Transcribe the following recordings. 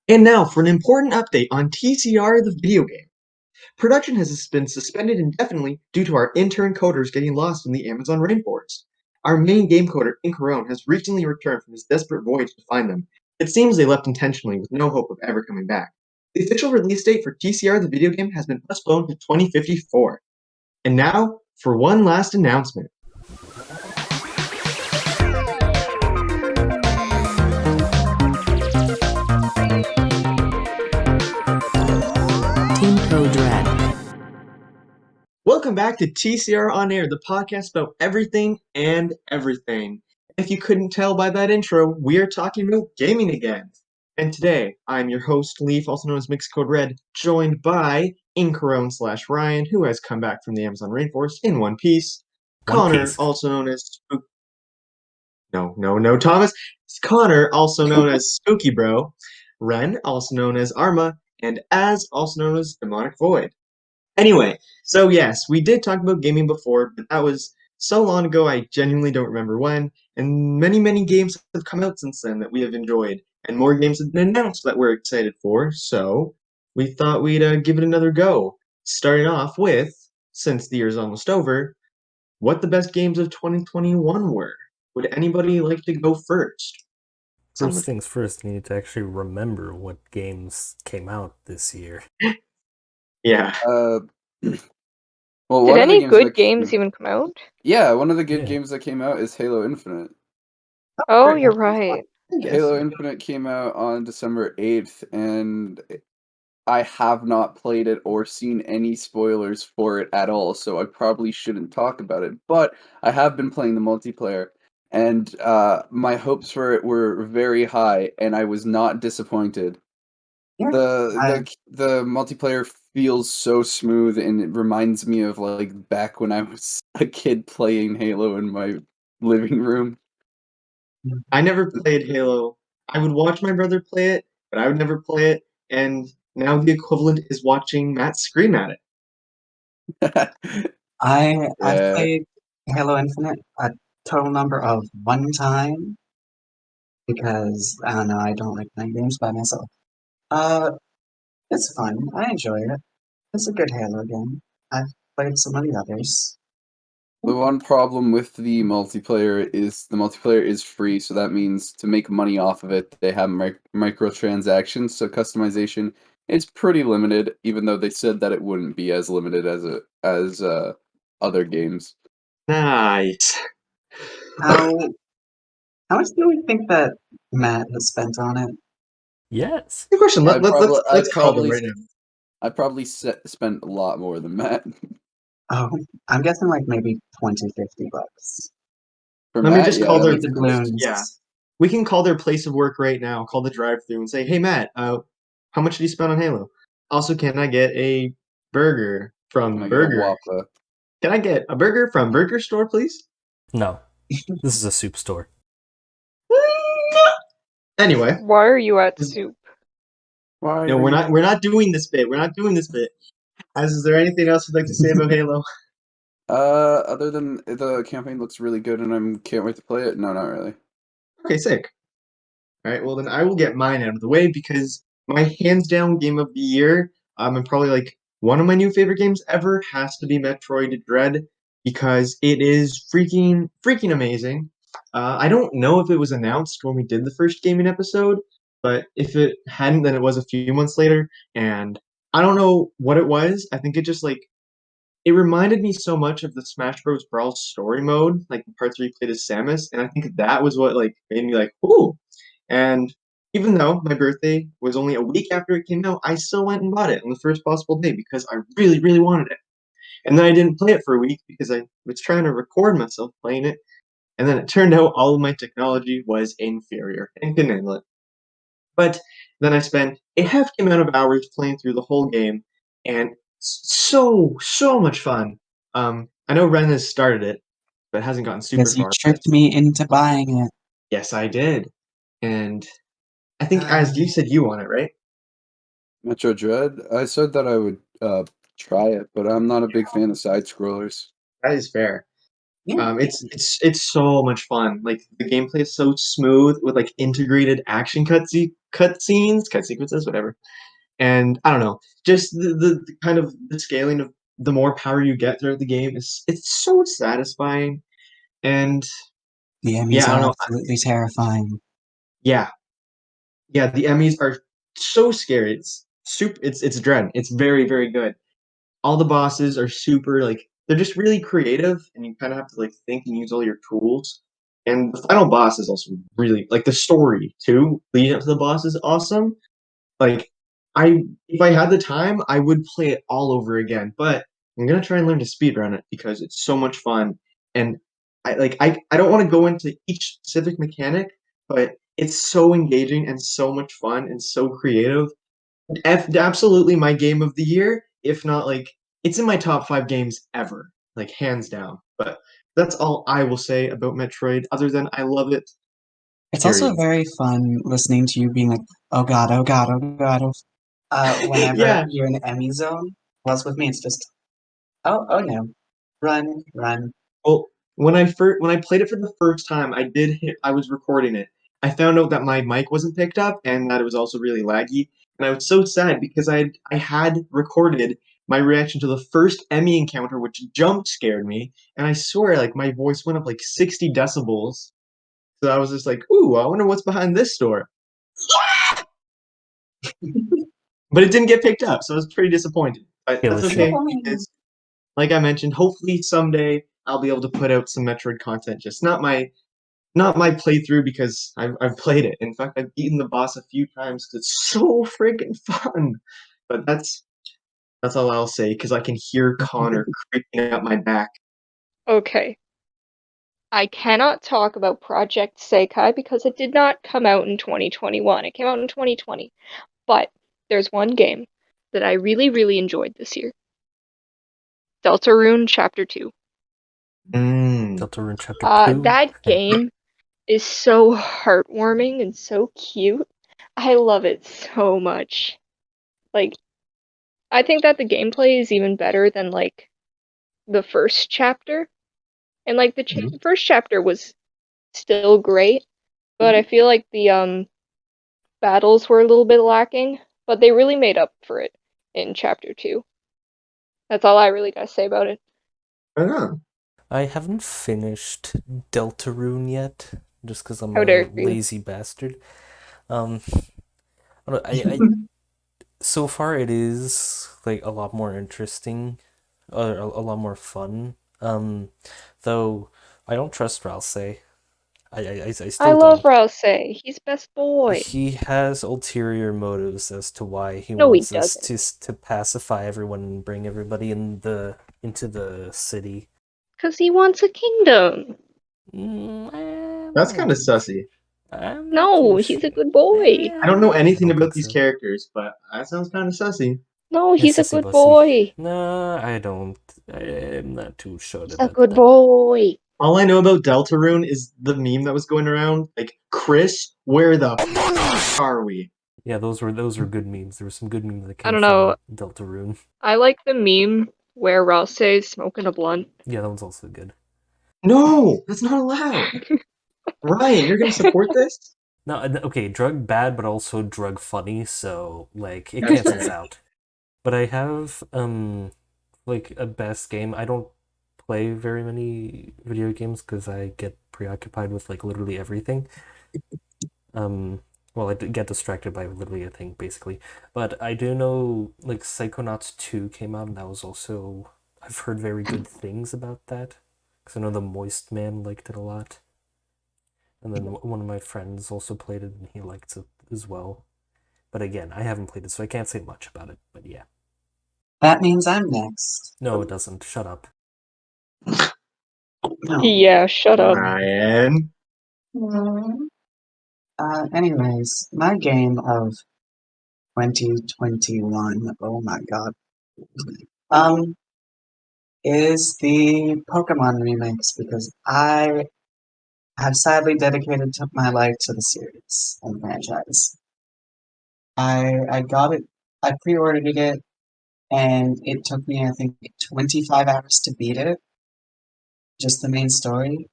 And now for an important update on TCR the video game. Production has been suspended indefinitely due to our intern coders getting lost in the Amazon rainforest. Our main game coder, Incarone, has recently returned from his desperate voyage to find them. It seems they left intentionally with no hope of ever coming back. The official release date for TCR the video game has been postponed to 2054. And now for one last announcement. Team Code Red. Welcome back to TCR On Air, the podcast about everything and everything. If you couldn't tell by that intro, we are talking about gaming again. And today, I'm your host, Leaf, also known as Mx Codered, joined by Incarone / Ryan, who has come back from the Amazon rainforest in one piece. One Connor, Piece. also known as No, Thomas. Connor, also known as Spooky Bro. Ren, also known as Arma, and Az, also known as Demonic Void. Anyway, so yes, we did talk about gaming before, but that was so long ago I genuinely don't remember when, and many games have come out since then that we have enjoyed, and more games have been announced that we're excited for, so we thought we'd give it another go. Starting off with, since the year's almost over, what the best games of 2021 were. Would anybody like to go first? First Someone. things first, you need to actually remember what games came out this year. Yeah. Well, Did one of the any games good that games even come out? Yeah, one of the good Yeah. games that came out is Halo Infinite. Oh, you're right. I guess. Halo Infinite came out on December 8th, and I have not played it or seen any spoilers for it at all, so I probably shouldn't talk about it. But I have been playing the multiplayer, and my hopes for it were very high, and I was not disappointed. Yeah, The multiplayer feels so smooth, and it reminds me of like back when I was a kid playing Halo in my living room. I never played Halo. I would watch my brother play it, but I would never play it, and now the equivalent is watching Matt scream at it. I've Yeah. played Halo Infinite a total number of one time because I don't know, I don't like playing games by myself. It's fun. I enjoy it. It's a good Halo game. I've played some of the others. The one problem with the multiplayer is free, so that means to make money off of it, they have microtransactions, so customization is pretty limited, even though they said that it wouldn't be as limited as other games. Nice. How much do we think that Matt has spent on it? Yes. Good question. I Let's call them probably- right now. I probably spent a lot more than that. Oh, I'm guessing like maybe $20-50. For Let me Matt, just yeah, call at their With least. the balloons. Yeah. We can call their place of work right now. Call the drive-through and say, "Hey Matt, how much did you spend on Halo? Also, can I get a burger from Can I get a Burger? Whopper? Can I get a burger from Burger Store, please?" No. This is a soup store. Anyway, Why are you at soup? Why no, are you- we're not doing this bit. We're not doing this bit. Is there anything else you'd like to say about Halo? Other than the campaign looks really good and I can't wait to play it. No, not really. Okay, sick. All right, well then I will get mine out of the way because my hands down game of the year, and probably like one of my new favorite games ever has to be Metroid Dread because it is freaking amazing. I don't know if it was announced when we did the first gaming episode, but if it hadn't, then it was a few months later, and I don't know what it was. I think it just like it reminded me so much of the Smash Bros. Brawl story mode, like the parts where you played as Samus, and I think that was what like made me like, ooh. And even though my birthday was only a week after it came out, I still went and bought it on the first possible day because I really wanted it. And then I didn't play it for a week because I was trying to record myself playing it, and then it turned out all of my technology was inferior and couldn't handle it. But then I spent a hefty amount of hours playing through the whole game, and so much fun. I know Ren has started it, but hasn't gotten super Because you far. tricked me into buying it. Yes, I did, and I think as you said, you want it, right? Metro Dread. I said that I would try it, but I'm not a big fan of side scrollers. That is fair. Yeah. It's so much fun. Like the gameplay is so smooth with like integrated action cut sequences, whatever. And I don't know, just the kind of the scaling of the more power you get throughout the game is it's so satisfying. And The Emmys yeah, I don't are know. absolutely terrifying. Yeah, yeah, the Emmys are so scary. It's dread. It's very, very good. All the bosses are super like they're just really creative and you kind of have to like think and use all your tools. And the final boss is also really like the story too, leading up to the boss is awesome. Like I if I had the time, I would play it all over again, but I'm gonna try and learn to speedrun it because it's so much fun. And I don't want to go into each specific mechanic, but it's so engaging and so much fun and so creative. Absolutely my game of the year, if not like it's in my top 5 games ever, like hands down. But that's all I will say about Metroid, other than I love it. It's also Period. very fun listening to you being like, oh god, oh god, oh god, whenever Yeah. you're in the Emmy zone. Whilst with me, it's just, oh no, run, run. Well, when I played it for the first time, I was recording it. I found out that my mic wasn't picked up and that it was also really laggy. And I was so sad because I had recorded my reaction to the first Emmy encounter, which jump scared me, and I swear like my voice went up like 60 decibels. So I was just like, ooh, I wonder what's behind this door. But it didn't get picked up, so I was pretty disappointed. But Kill that's issue. okay because like I mentioned, hopefully someday I'll be able to put out some Metroid content. Just not my playthrough because I've played it. In fact, I've beaten the boss a few times because it's so freaking fun. But that's all I'll say because I can hear Connor creeping up my back. Okay. I cannot talk about Project Sekai because it did not come out in 2021. It came out in 2020. But there's one game that I really, really enjoyed this year. Deltarune Chapter 2. Mm. Deltarune Chapter Two. That game is so heartwarming and so cute. I love it so much. Like, I think that the gameplay is even better than like the first chapter. And like Mhm. first chapter was still great, but I feel like the battles were a little bit lacking, but they really made up for it in chapter 2. That's all I really gotta say about it. I don't know. I haven't finished Deltarune yet, just because I'm How a dare you? lazy bastard. Um, I so far it is like a lot more interesting, or a lot more fun. Though I don't trust Ralsei. I I still love don't. Rouse. He's best boy. He has ulterior motives as to why he No, he wants us doesn't. to pacify everyone and bring everybody into the city. 'Cause he wants a kingdom. That's kind of sussy. I'm not No, too he's a sure. good boy. I don't know I anything don't about think these so. characters, but that sounds kind of sussy. No, Yeah, he's a sissy good bussy. boy. No, I don't. I'm not too sure He's a about good that. boy. All I know about Deltarune is the meme that was going around. Like, Chris, where the are we? Yeah, those were good memes. There were some good memes that I came don't know. from Deltarune. I like the meme where Rouse is smoking a blunt. Yeah, that one's also good. No, that's not allowed. Ryan, you're gonna support this? No, okay, drug bad, but also drug funny. So like it That's cancels fair. out. But I have like a best game. I don't play very many video games because I get preoccupied with like literally everything. Um, well, I get distracted by literally everything basically. But I do know like Psychonauts 2 came out, and that was also I've heard very good things about that because I know the Moist Man liked it a lot, and then one of my friends also played it and he liked it as well. But again, I haven't played it, so I can't say much about it. But yeah, That means I'm next. no, it doesn't. Shut up. No. Yeah, shut up. Ryan. Anyways, my game of 2021, oh my god, um, is the Pokemon remakes because I have sadly dedicated my life to the series and franchise. I got it, I pre-ordered it, and it took me, I think, 25 hours to beat it. just the main story,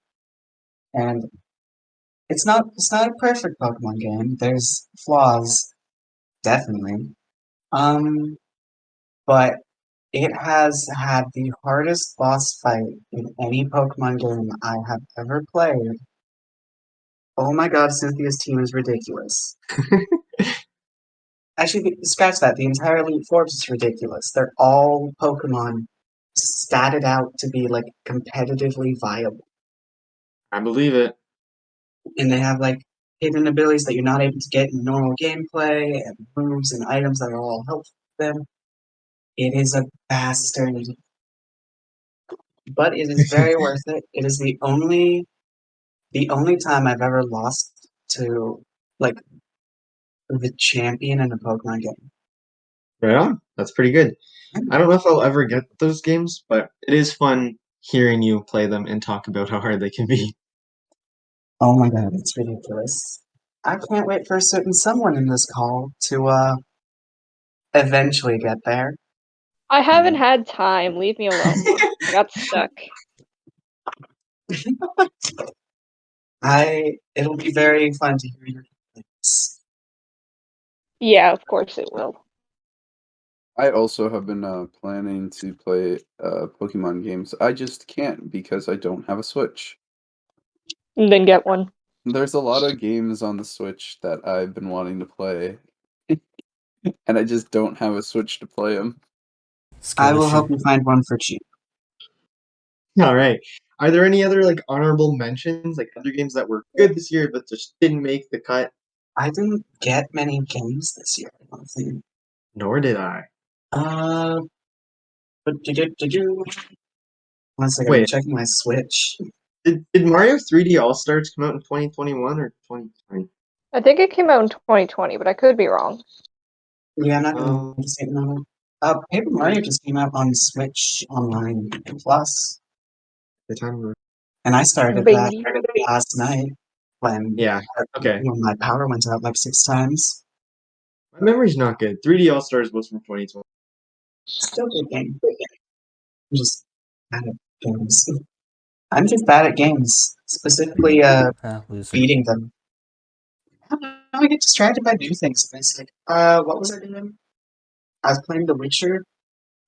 and it's not a perfect Pokemon game. There's flaws, definitely. Um, but it has had the hardest boss fight in any Pokemon game I have ever played. Oh my god, Cynthia's team is ridiculous. Actually, scratch that. The entire Elite Four is ridiculous. They're all Pokemon statted out to be like competitively viable. I believe it. And they have like hidden abilities that you're not able to get in normal gameplay, and moves and items that are all helpful to them. It is a bastard, but it is very worth it. It is the only time I've ever lost to like the champion in a Pokemon game. Right on. That's pretty good. I don't know if I'll ever get those games, but it is fun hearing you play them and talk about how hard they can be. Oh my god, it's ridiculous. I can't wait for a certain someone in this call to eventually get there. I haven't had time. Leave me alone. I got stuck. It'll be very fun to hear your complaints. Yeah, of course it will. I also have been planning to play Pokemon games. I just can't because I don't have a Switch. And then get one. There's a lot of games on the Switch that I've been wanting to play, and I just don't have a Switch to play them. Skill I will issue. help you find one for cheap. All right. Are there any other like honorable mentions, like other games that were good this year but just didn't make the cut? I didn't get many games this year, I don't think. Nor did I. Uh, but did you? One second, I'm Wait, checking my Switch. did Mario 3D All Stars come out in 2021 or 2020? I think it came out in 2020, but I could be wrong. Yeah, I'm not gonna Um, say no. Paper Mario just came out on Switch Online Plus, the time. and I started that Baby. last night when Yeah. Okay. when my power went out like 6 times. My memory's not good. 3D All Stars was from 2020. Still good game. I'm just bad at games. I'm just bad at games, specifically Loser. beating them. I don't know, I get distracted by new things. And it's like, what was I doing? I was playing The Witcher.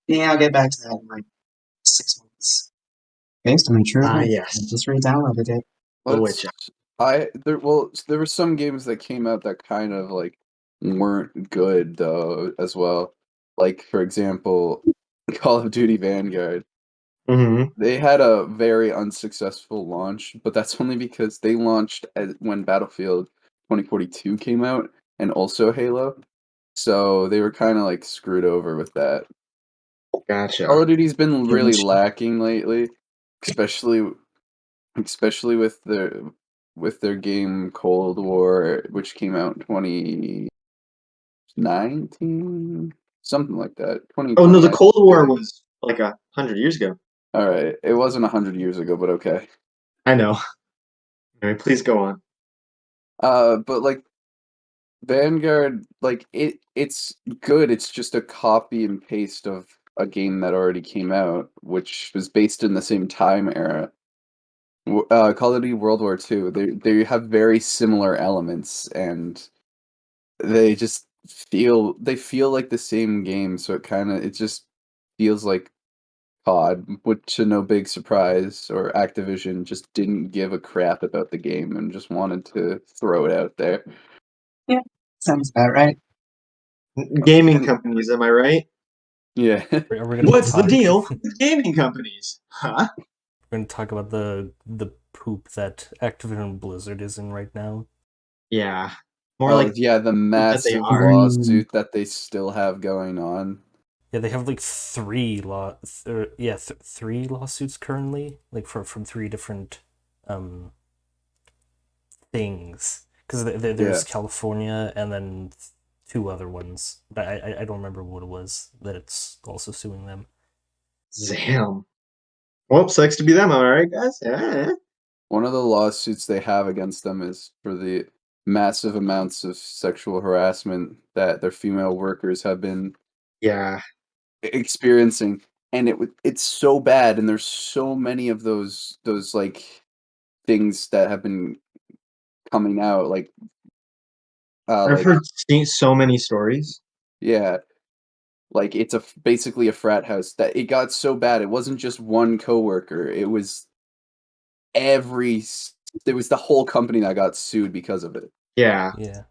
Yeah, I'll get back to that in like 6 months. Based on a true event. Yes. I just re-downloaded it. The Let's. Witcher. There were some games that came out that kind of like weren't good though as well. Like for example, Call of Duty Vanguard. Mm-hmm. They had a very unsuccessful launch, but that's only because they launched when Battlefield 2042 came out and also Halo. So they were kind of like screwed over with that. Gotcha. Call of Duty's been really Gotcha. lacking lately, especially with their game Cold War, which came out in 2019, something like that. Oh no, 2020. the Cold War was like 100 years ago. All right, it wasn't 100 years ago, but okay. I know. Anyway, please go on. But like Vanguard, like it's good. It's just a copy and paste of a game that already came out, which was based in the same time era. Call of Duty World War II. They have very similar elements, and they feel like the same game. So it just feels like COD, which to no big surprise, or Activision just didn't give a crap about the game and just wanted to throw it out there. Yeah, sounds about right. Gaming And companies, am I right? yeah, Are we gonna What's the talk? deal with gaming companies? Huh? We're gonna talk about the poop that Activision Blizzard is in right now. Yeah. More oh like yeah, the that they massive are. lawsuit that they still have going on. Yeah, they have like three lawsuits currently, like from three different things. Because there's Yeah. California and then two other ones, but I don't remember what it was that it's also suing them. Damn. Well, sucks to be them, alright, guys? Yeah. One of the lawsuits they have against them is for the massive amounts of sexual harassment that their female workers have been Yeah. experiencing. and it's so bad, and there's so many of those like things that have been coming out, like I've heard so many stories. yeah, like it's basically a frat house that it got so bad. It wasn't just one coworker; it was it was the whole company that got sued because of it. Yeah, Yeah.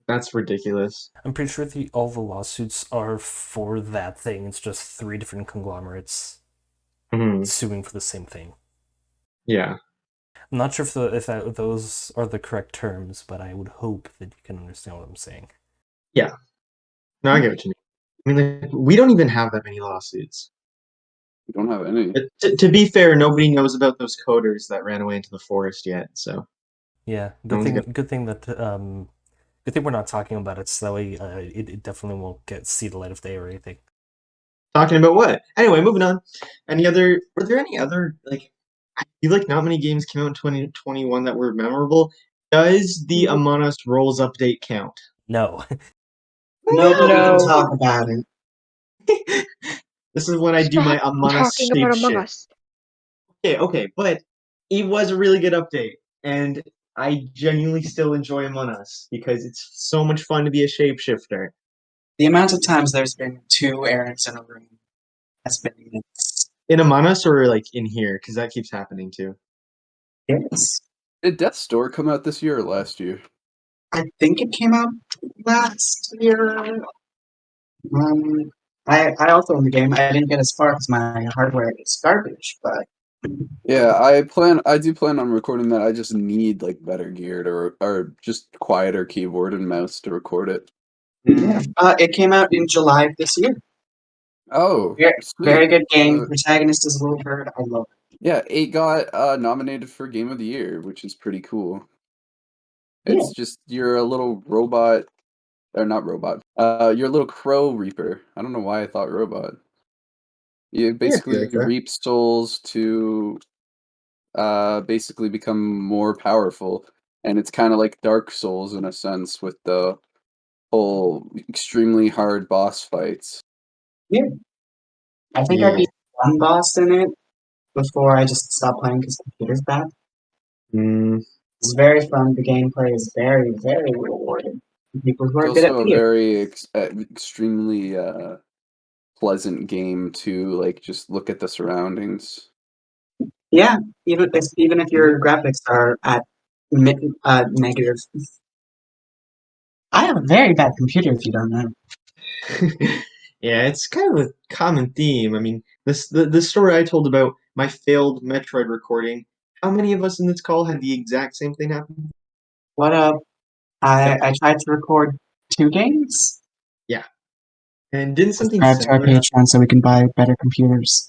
that's ridiculous. I'm pretty sure all the lawsuits are for that thing. It's just 3 different conglomerates suing for the same thing. Yeah. I'm not sure if those are the correct terms, but I would hope that you can understand what I'm saying. Yeah. No, I get what you mean. I mean, like, we don't even have that many lawsuits. We don't have any. But to be fair, nobody knows about those coders that ran away into the forest yet. So yeah, no one's got- good thing we're not talking about it, so that way it definitely won't see the light of day or anything. talking about what? Anyway, moving on. Were there any other, like, I feel like not many games came out in 2021 that were memorable. Does the Among Us Rolls update count? No. Nobody No. can talk about it. This is when I do my Stop Among Us talking shape about Among shit. Us. Okay, but it was a really good update, and I genuinely still enjoy Among Us because it's so much fun to be a shapeshifter. The amount of times there's been 2 errands in a room has been immense. In Among Us or like in here, because that keeps happening too. Yes. Did Death's Door come out this year or last year? I think it came out last year. I also own the game. I didn't get as far because my hardware is garbage, but Yeah, I do plan on recording that. I just need like better gear or just quieter keyboard and mouse to record it. it came out in July of this year. Oh, Very, sweet. very good game. Protagonist is a little bird. I love it. Yeah, it got nominated for Game of the Year, which is pretty cool. It's just you're a little robot, or not robot. You're a little crow reaper. I don't know why I thought robot. You basically reap souls to basically become more powerful, and it's kind of like Dark Souls in a sense with the whole extremely hard boss fights. Yeah. I think I beat one boss in it before I just stopped playing because the computer's bad. It's very fun. The gameplay is very, very rewarding. People who are It's good at also a video. very extremely pleasant game to like just look at the surroundings. Yeah, even if your graphics are at negative. I have a very bad computer, if you don't know. Yeah, it's kind of a common theme. I mean, the story I told about my failed Metroid recording. How many of us in this call had the exact same thing happen? What up? I tried to record 2 games. Yeah, and didn't something Subscribe to our similar happen? Patreon so we can buy better computers.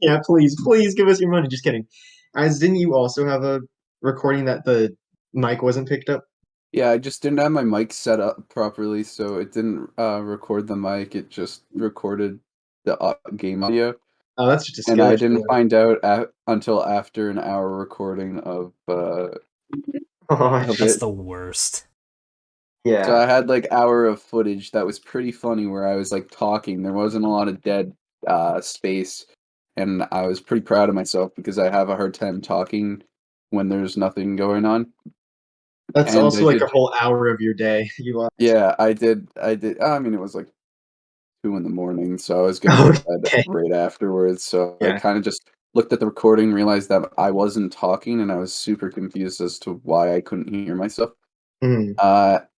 Yeah, please give us your money. Just kidding. As didn't you also have a recording that the mic wasn't picked up? Yeah, I just didn't have my mic set up properly, so it didn't record the mic. It just recorded the game audio. Oh, that's just a And skill I issue. didn't find out until after an hour recording of That's it. the worst. Yeah. So I had like hour of footage that was pretty funny where I was like talking. There wasn't a lot of dead space, and I was pretty proud of myself because I have a hard time talking when there's nothing going on. That's And also like a whole hour of your day you lost. yeah, I did. I mean, it was like 2 in the morning, so I was gonna go to bed Okay. right afterwards. So I Yeah. kind of just looked at the recording, realized that I wasn't talking, and I was super confused as to why I couldn't hear myself. Mhm.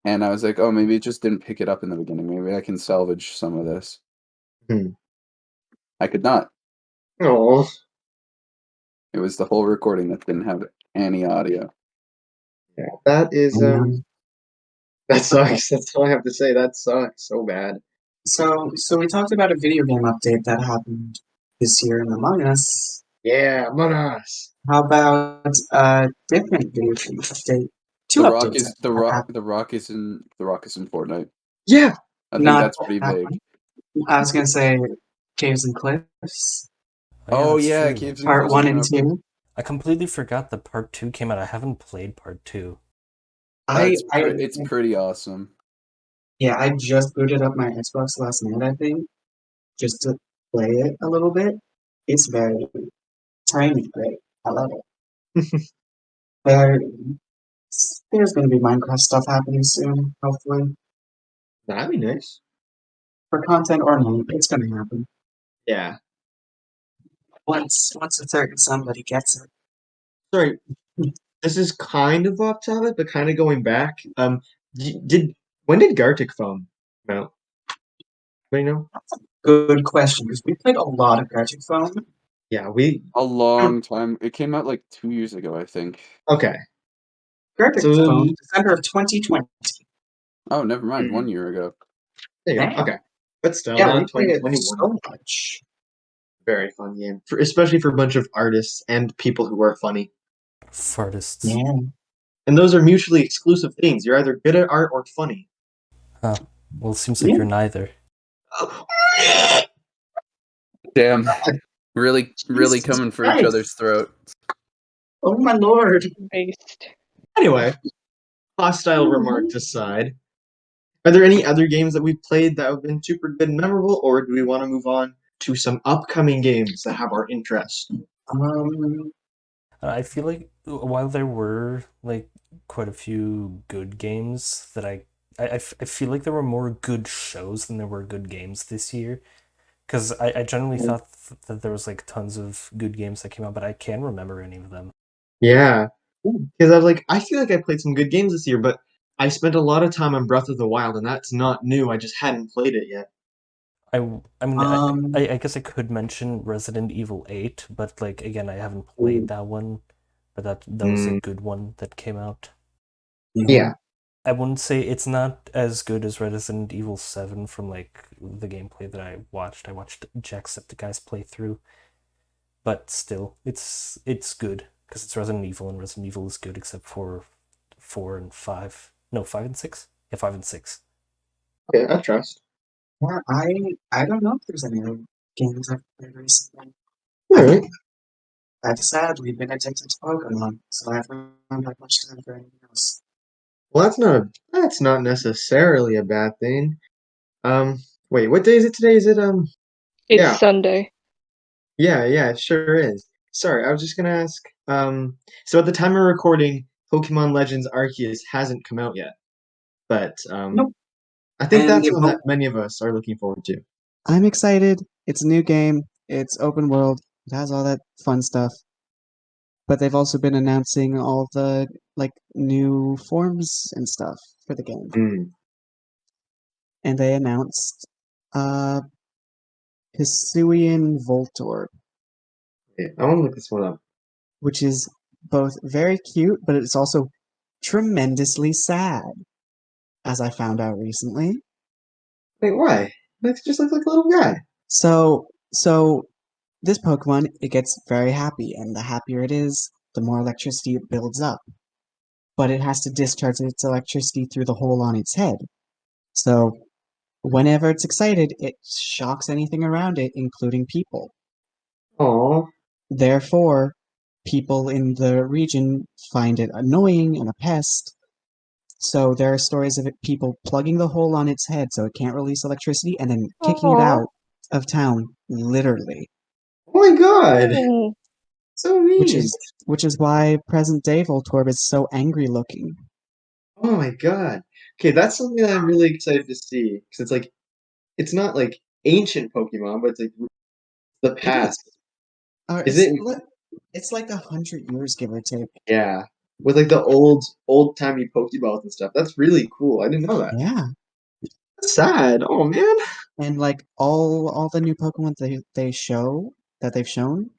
And I was like, oh, maybe it just didn't pick it up in the beginning. Maybe I can salvage some of this. Mhm. I could not. Oh, It was the whole recording that didn't have any audio. yeah. That is Um, that sucks. That's all I have to say. That sucks so bad. So we talked about a video game update that happened this year in Among Us. Yeah, Among Us. How about a different video game update? 2 The Rock updates. is the Rock. The Rock is in Fortnite. Yeah. I think Not that's pretty that big. one. I was gonna say Caves and Cliffs, Oh that's yeah, true. Caves and Part Cliffs 1 came and out. 2. I completely forgot that part 2 came out. I haven't played part 2. It's pretty awesome. Yeah, I just booted up my Xbox last night, I think, just to play it a little bit. It's very tiny, great. I love it. There, there's going to be Minecraft stuff happening soon, hopefully. That'd be nice. For content or not, it's going to happen. Yeah. Once a certain somebody gets it. Sorry, this is kind of off topic, but kind of going back. When did Gartic Phone come out? Anybody know? Good question, because we played a lot of Gadget Phone. Yeah, A long time. It came out like 2 years ago, I think. okay. Gadget So Phone, December of 2020. Oh, never mind. Mhm. 1 year ago. There you go. Damn. Okay, but still, Yeah, not we played it 2021. so much. Very fun game, especially for a bunch of artists and people who are funny. Fartists. Yeah. And those are mutually exclusive things. You're either good at art or funny. Huh. Well, it seems like Yeah. you're neither. Damn. Really Jesus coming for each Christ. other's throat. Oh my lord. Based. Anyway, hostile remarks aside, are there any other games that we've played that have been super good and memorable, or do we want to move on to some upcoming games that have our interest? I feel like while there were like quite a few good games that I feel like there were more good shows than there were good games this year. Because I generally thought that there was like tons of good games that came out, but I can't remember any of them. Yeah, because I feel like I played some good games this year, but I spent a lot of time on Breath of the Wild, and that's not new. I just hadn't played it yet. I mean, I guess I could mention Resident Evil 8, but like again, I haven't played that one, but that was a good one that came out. Yeah. I wouldn't say it's not as good as Resident Evil 7 from like the gameplay that I watched. I watched Jacksepticeye's playthrough, but still, it's good because it's Resident Evil, and Resident Evil is good except for 4 and 5. No, 5 and 6. Yeah, 5 and 6. Okay, I trust. Yeah, I don't know if there's any other games I've played recently. All right. I've sadly been addicted to Pokemon, so I haven't had much time for anything else. Well, that's not necessarily a bad thing. Wait, what day is it today? Is it It's yeah. Sunday. Yeah, it sure is. Sorry, I was just gonna ask. So at the time of recording, Pokemon Legends Arceus hasn't come out yet, but Nope. I think And that's it one won't. that many of us are looking forward to. I'm excited. It's a new game. It's open world. It has all that fun stuff. But they've also been announcing all the like new forms and stuff for the game. Mm. And they announced Hisuian Voltorb, Yeah, I want to look this one up. which is both very cute, but it's also tremendously sad, as I found out recently. Wait, why? It just looks like a little guy. So this Pokemon, it gets very happy, and the happier it is, the more electricity it builds up. But it has to discharge its electricity through the hole on its head. So whenever it's excited, it shocks anything around it, including people. Oh, Therefore, people in the region find it annoying and a pest. So there are stories of people plugging the hole on its head so it can't release electricity and then kicking it Aww. out of town, literally. oh my God, Oh. so Which mean. is why present day Voltorb is so angry looking. Oh my God. Okay, that's something that I'm really excited to see because it's not like ancient Pokemon, but it's like the It is. past. Is it? It's like 100 years, give or take. Yeah, with like the old timey Pokeballs and stuff. That's really cool. I didn't know that. Yeah. That's sad. Oh man. And like all the new Pokemon they've shown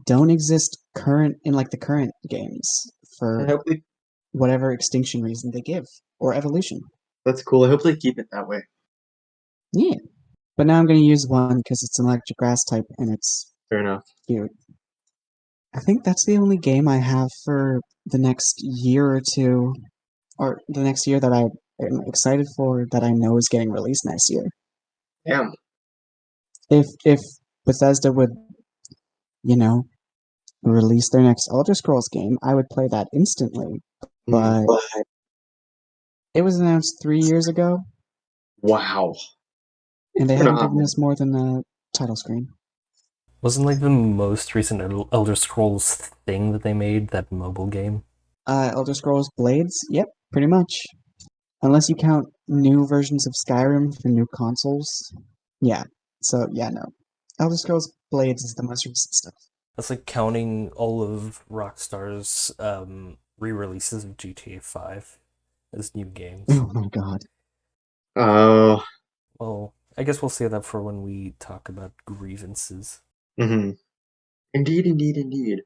don't exist current in like the current games I for hope they, whatever extinction reason they give or evolution. that's cool. I hope they keep it that way. Yeah. But now I'm going to use one because it's an electric grass type and it's Fair enough. cute. I think that's the only game I have for the next year or two, or the next year that I am excited for that I know is getting released next year. Damn. If Bethesda would, you know, release their next Elder Scrolls game, I would play that instantly. But it was announced 3 years ago, Wow. and they Fair haven't enough. given us more than a title screen. Wasn't like the most recent Elder Scrolls thing that they made, that mobile game? Elder Scrolls Blades? Yep, pretty much. Unless you count new versions of Skyrim for new consoles. Yeah. So, yeah, no. Elder Scrolls Blades is the most recent stuff. That's like counting all of Rockstar's re-releases of GTA 5 as new games. Oh my god. Oh. Well, I guess we'll save that for when we talk about grievances. Mm-hmm. Indeed, indeed, indeed.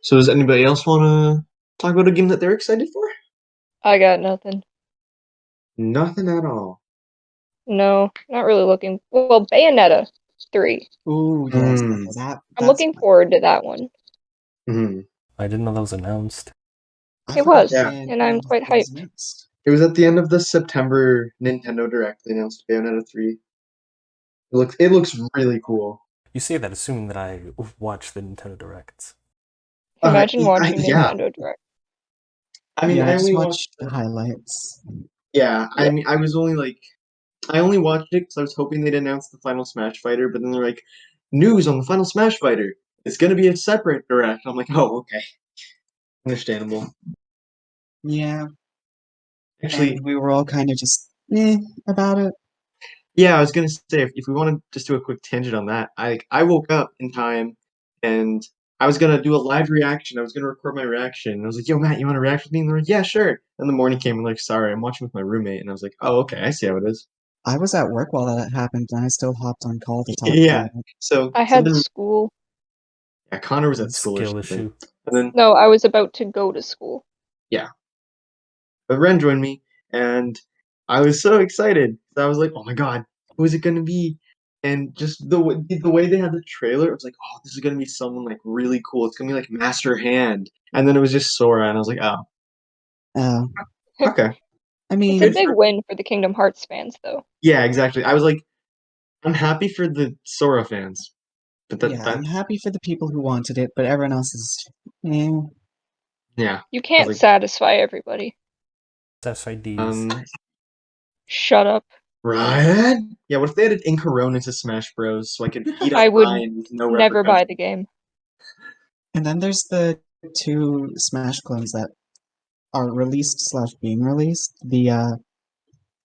So does anybody else want to talk about a game that they're excited for? I got nothing. Nothing at all. No, not really looking. Well, Bayonetta 3. Ooh, yes, Hmm. that's I'm looking forward to that one. Mm-hmm. I didn't know that was announced. I It forgot was, Yeah. and I'm quite it was hyped. announced. It was at the end of the September Nintendo Direct. They announced Bayonetta 3. It looks really cool. You say that assuming that I watch the Nintendo Directs. Imagine watching Yeah. Nintendo Direct. I mean, Yeah, I I just only watched watched. the highlights. Yeah, I Yeah. mean, I only watched it because I was hoping they'd announce the final Smash Fighter, but then they're like, news on the final Smash Fighter. It's gonna be a separate direct. I'm like, oh, okay, understandable. Yeah, Actually, and we were all kind of just about it. yeah, I was gonna say if we want to just do a quick tangent on that, I woke up in time, and I was gonna do a live reaction. I was gonna record my reaction. And I was like, yo, Matt, you want to react with me? And they're like, yeah, sure. And the morning came and like, sorry, I'm watching with my roommate. And I was like, oh, okay, I see how it is. I was at work while that happened, and I still hopped on call to talk Yeah. about it. So I had something. school. Yeah, Connor was at school or Skill something, issue. and then No, I was about to go to school. yeah, but Ren joined me, and I was so excited. I was like, "Oh my god, who is it gonna be?" And just the way they had the trailer, it was like, "Oh, this is gonna be someone like really cool. It's gonna be like Master Hand." And then it was just Sora, and I was like, "Oh, Uh, okay." I It's a mean, big win for the Kingdom Hearts fans, though. Yeah, exactly. I was like, I'm happy for the Sora fans, but yeah, I'm happy for the people who wanted it, but everyone else is, yeah. You I was can't like, satisfy everybody. That's IDs. Shut up. right? Yeah. What if they added Incarone into Smash Bros. So I could beat up I would Ryan with no never buy repercussions? the game. And then there's the two Smash clones that are released slash being released. The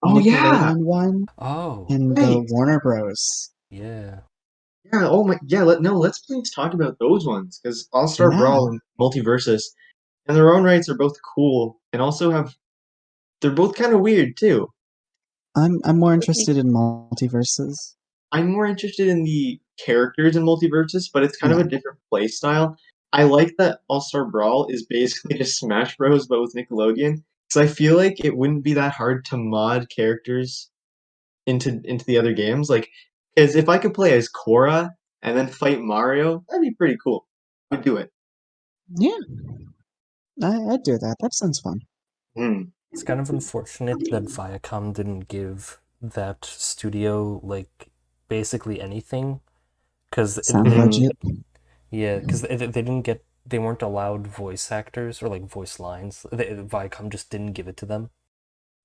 Oh yeah, Nickelodeon one Oh, and the right. Warner Bros. yeah. Yeah, oh my, yeah. Let's please talk about those ones because All Star Yeah, Brawl and Multiversus, in their own rights, are both cool and also they're both kind of weird too. I'm more interested in multiverses. I'm more interested in the characters in Multiversus, but it's kind of Yeah, a different play style. I like that All Star Brawl is basically just Smash Bros, but with Nickelodeon, because I feel like it wouldn't be that hard to mod characters into the other games. Like, because if I could play as Korra and then fight Mario, that'd be pretty cool. I'd do it. yeah, I'd do that. That sounds fun. Hmm. It's kind of unfortunate that Viacom didn't give that studio like basically anything because Sound budget. they weren't allowed voice actors or like voice lines. Viacom just didn't give it to them.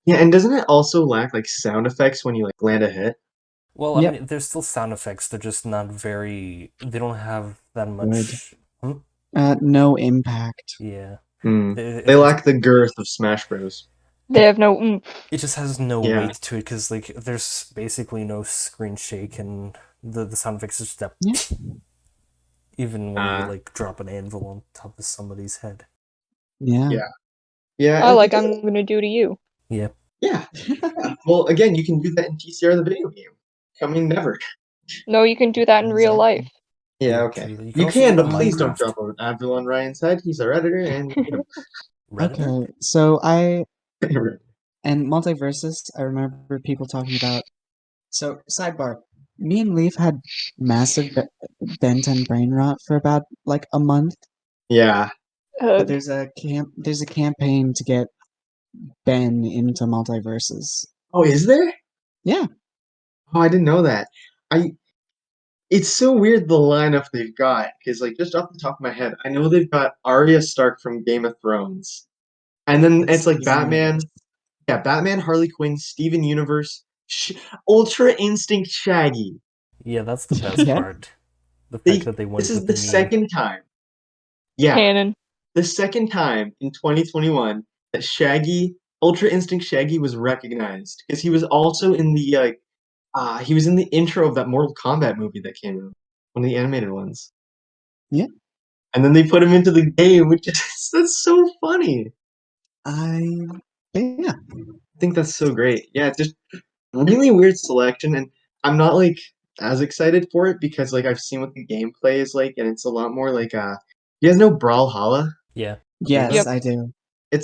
Yeah, and doesn't it also lack like sound effects when you like land a hit? Well, I Yep, mean, there's still sound effects. They're just not very. They don't have that good. much. Hmm? No impact. Yeah, Hmm. it, They it's lack the girth of Smash Bros. They have no oomph. it just has no Yeah. weight to it because like there's basically no screen shake and the sound effects is just that Yeah. even when you like drop an anvil on top of somebody's head. Yeah. Yeah. Yeah, Oh, like because I'm gonna do to you. Yeah, yeah. Well, again, you can do that in TCR the video game. Coming never. No, you can do that in real life. Yeah, yeah, okay. true. You can You also do can, that but in please don't Minecraft. drop an Advil on Ryan's head. He's our editor, and you know. Redditor. Okay, so and multiverses, I remember people talking about. So, sidebar, me and Leaf had massive bent and brain rot for about like a month, Yeah. but Ugh. there's a campaign to get Ben into multiverses. Oh, is there? Yeah, Oh, I didn't know that. I. It's so weird the lineup they've got because, like, just off the top of my head, I know they've got Arya Stark from Game of Thrones, and then it's like he's in Batman. this. Yeah, Batman, Harley Quinn, Steven Universe, Ultra Instinct Shaggy. Yeah, that's the best Yeah. part. The fact that they went This is with the the meme. second time. Yeah, Canon. the second time in 2021 that Ultra Instinct Shaggy was recognized because he was also in the he was in the intro of that Mortal Kombat movie that came out, one of the animated ones. Yeah. And then they put him into the game, which is that's so funny. Yeah. I think that's so great. Yeah, it's just really weird selection, and I'm not like as excited for it because like I've seen what the gameplay is like, and it's a lot more like you guys know Brawlhalla? Yeah. Yes, Yep. I do.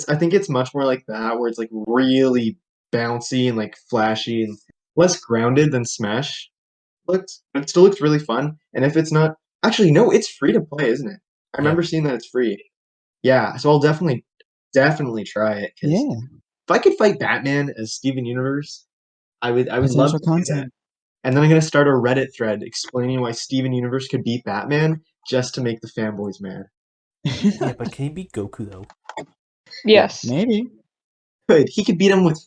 I think it's much more like that, where it's like really bouncy and like flashy and less grounded than Smash looks, but it still looks really fun. And if it's not, actually no, it's free to play, isn't it? I remember seeing that it's free. Yeah, so I'll definitely try it because Yeah. if I could fight Batman as Steven Universe, I would love Potential to do that. content. And then I'm gonna start a Reddit thread explaining why Steven Universe could beat Batman just to make the fanboys mad. Yeah, but can he beat Goku though? Yes. Maybe. Good, he could beat him with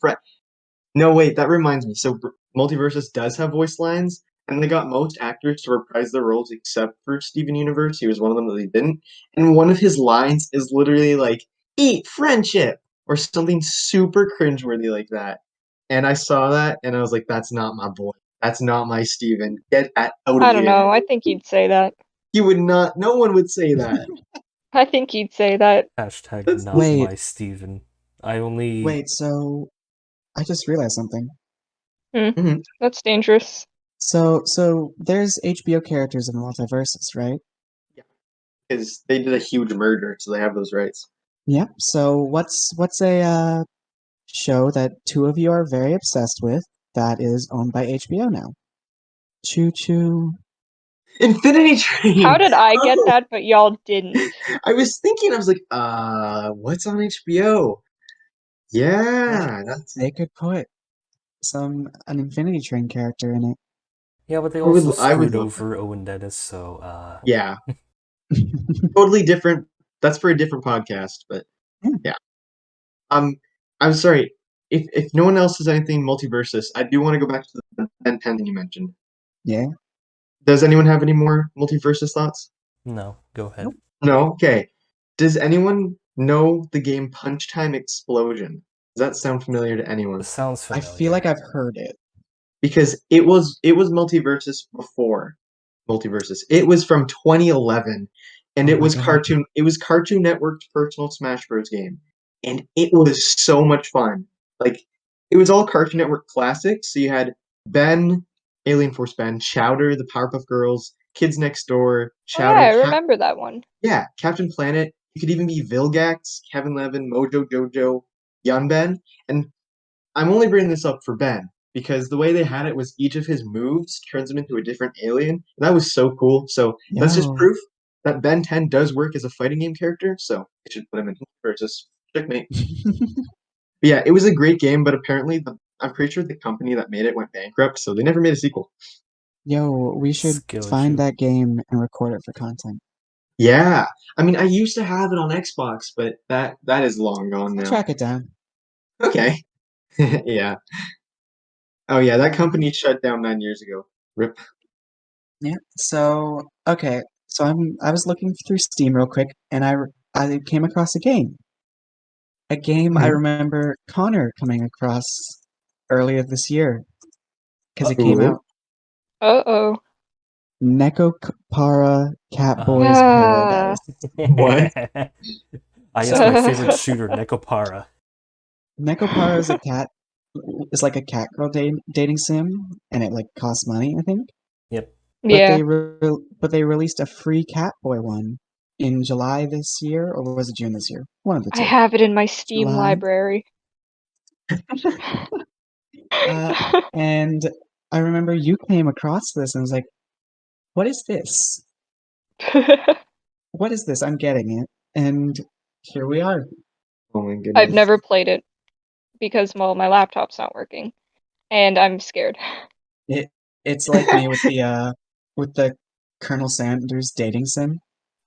No, wait, that reminds me. So Multiversus does have voice lines, and they got most actors to reprise their roles except for Steven Universe. He was one of them that they didn't. And one of his lines is literally like, "Eat friendship," or something super cringeworthy like that. And I saw that, and I was like, "That's not my boy. That's not my Steven. Get that out of I don't here." know. I think he'd say that. He would not. No one would say that. I think he'd say that. Hashtag That's not Wait. my Steven. I only Wait, so I just realized something. Mhm. That's dangerous. So there's HBO characters in Multiversus, right? Because they did a huge merger, so they have those rights. Yep. So what's a show that two of you are very obsessed with that is owned by HBO now? Choo choo. Infinity Train. How did I get Oh. that, but y'all didn't? I was thinking, I was like, what's on HBO? Yeah, that's. They could put an Infinity Train character in it. Yeah, but they I would, also I would screwed love that. over Owen Dennis, so Yeah, totally different. That's for a different podcast, but yeah. I'm sorry if no one else has anything multiversus. I do want to go back to the Ben 10 you mentioned. Yeah. Does anyone have any more multiversus thoughts? no, go ahead. No. Okay. Does anyone know the game Punch Time Explosion? Does that sound familiar to anyone? This sounds I familiar. feel like I've heard it. Because it was multiversus before multiversus. It was from 2011, and Oh it my was God. Cartoon Network's personal Smash Bros. Game, and it was so much fun. Like it was all Cartoon Network classics. So you had Ben, Alien Force Ben, Chowder, the Powerpuff Girls, Kids Next Door, Oh yeah, I remember that one. yeah, Captain Planet. You could even be Vilgax, Kevin Levin, Mojo Jojo, Young Ben, and I'm only bringing this up for Ben because the way they had it was each of his moves turns him into a different alien. And that was so cool. So that's just Yo. proof that Ben 10 does work as a fighting game character. So I should put him in versus checkmate. But yeah, it was a great game, but apparently I'm pretty sure the company that made it went bankrupt, so they never made a sequel. Yo, we should Skill find issue. that game and record it for content. Yeah. I mean, I used to have it on Xbox, but that is long gone I'll now. track it down. Okay. Yeah. Oh yeah, that company shut down 9 years ago. Rip. Yeah. So okay. So I was looking through Steam real quick, and I came across a game. A game I Mhm. remember Connor coming across earlier this year because it came Uh-oh. out. Uh-oh. Nekopara Catboys Ah. Paradise. What? It's my favorite shooter, Nekopara. Nekopara is a cat. It's like a cat girl dating sim, and it like costs money, I think. Yep. But Yeah. they released a free Catboy one in July this year, or was it June this year? One of the I two. have it in my Steam July. library. And I remember you came across this and was like, "What is this? What is this? I'm getting it." And here we are. Oh my goodness. I've never played it because, well, my laptop's not working, and I'm scared. It's like me with the Colonel Sanders dating sim.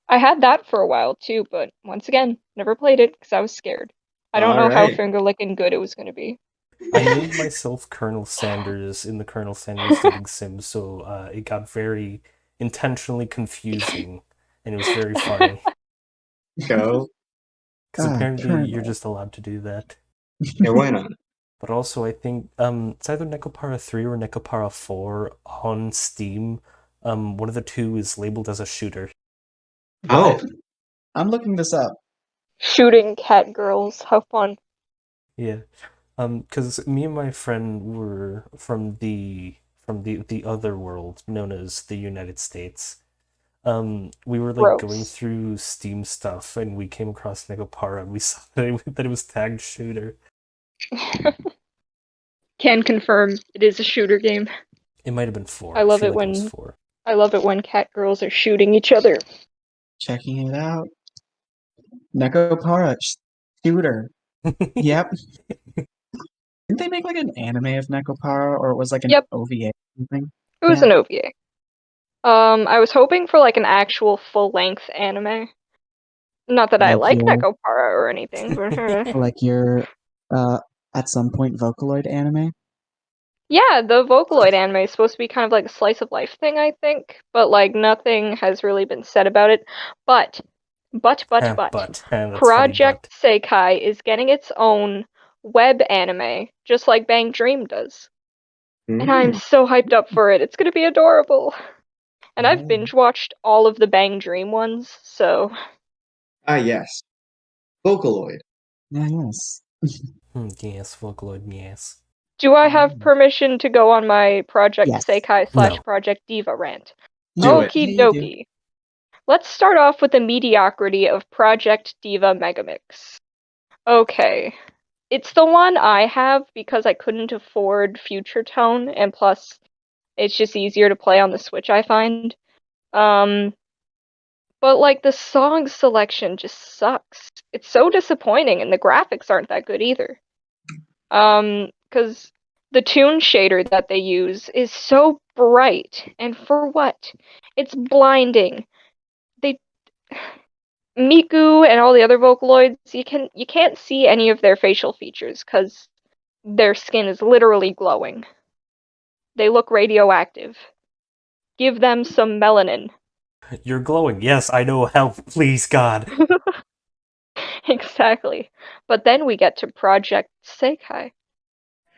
I had that for a while too, but once again, never played it because I was scared. I don't All know how right. finger licking good it was going to be. I named myself Colonel Sanders in the Colonel Sanders dating sim, so it got very intentionally confusing, and it was very funny Go. because apparently you're Colonel. just allowed to do that. Yeah, why not? But also, I think it's either Necopara 3 or Necopara 4 on Steam. One of the two is labeled as a shooter. Oh, I'm looking this up. Shooting cat girls. How fun. Yeah. Because me and my friend were from the other world known as the United States. We were like going Gross. through Steam stuff and we came across Negapara and we saw that it was tagged shooter. Can confirm it is a shooter game. It might have been 4. I love feel it like it was when 4. I love it when cat girls are shooting each other. Checking it out. Nekopara shooter. Yep. Didn't they make like an anime of Nekopara, or it was like an Yep. OVA or something? It was Yeah. an OVA. I was hoping for like an actual full-length anime. Not that I Like like your Nekopara or anything, but like your at some point Vocaloid anime. yeah, the Vocaloid anime is supposed to be kind of like a slice of life thing, I think, but like nothing has really been said about it. But, but, That's funny, Project but. Sekai is getting its own web anime, just like Bang Dream does. And I'm so hyped up for it. It's gonna be adorable. And I've binge watched all of the Bang Dream ones, so yes. Vocaloid. Yes. Yes, Vocaloid, yes. do I have permission to go on my Project Yes. Sekai No. / Project Diva rant? Do it. Okie Yeah, you do. dokie. Let's start off with the mediocrity of Project Diva Megamix. Okay. It's the one I have because I couldn't afford Future Tone, and plus, it's just easier to play on the Switch, I find. But like the song selection just sucks. It's so disappointing, and the graphics aren't that good either. Because the tune shader that they use is so bright, and for what? It's blinding. They Miku and all the other Vocaloids, you can't see any of their facial features because their skin is literally glowing. They look radioactive. Give them some melanin. You're glowing. Yes, I know. Help, please, God. Exactly. But then we get to Project Sekai.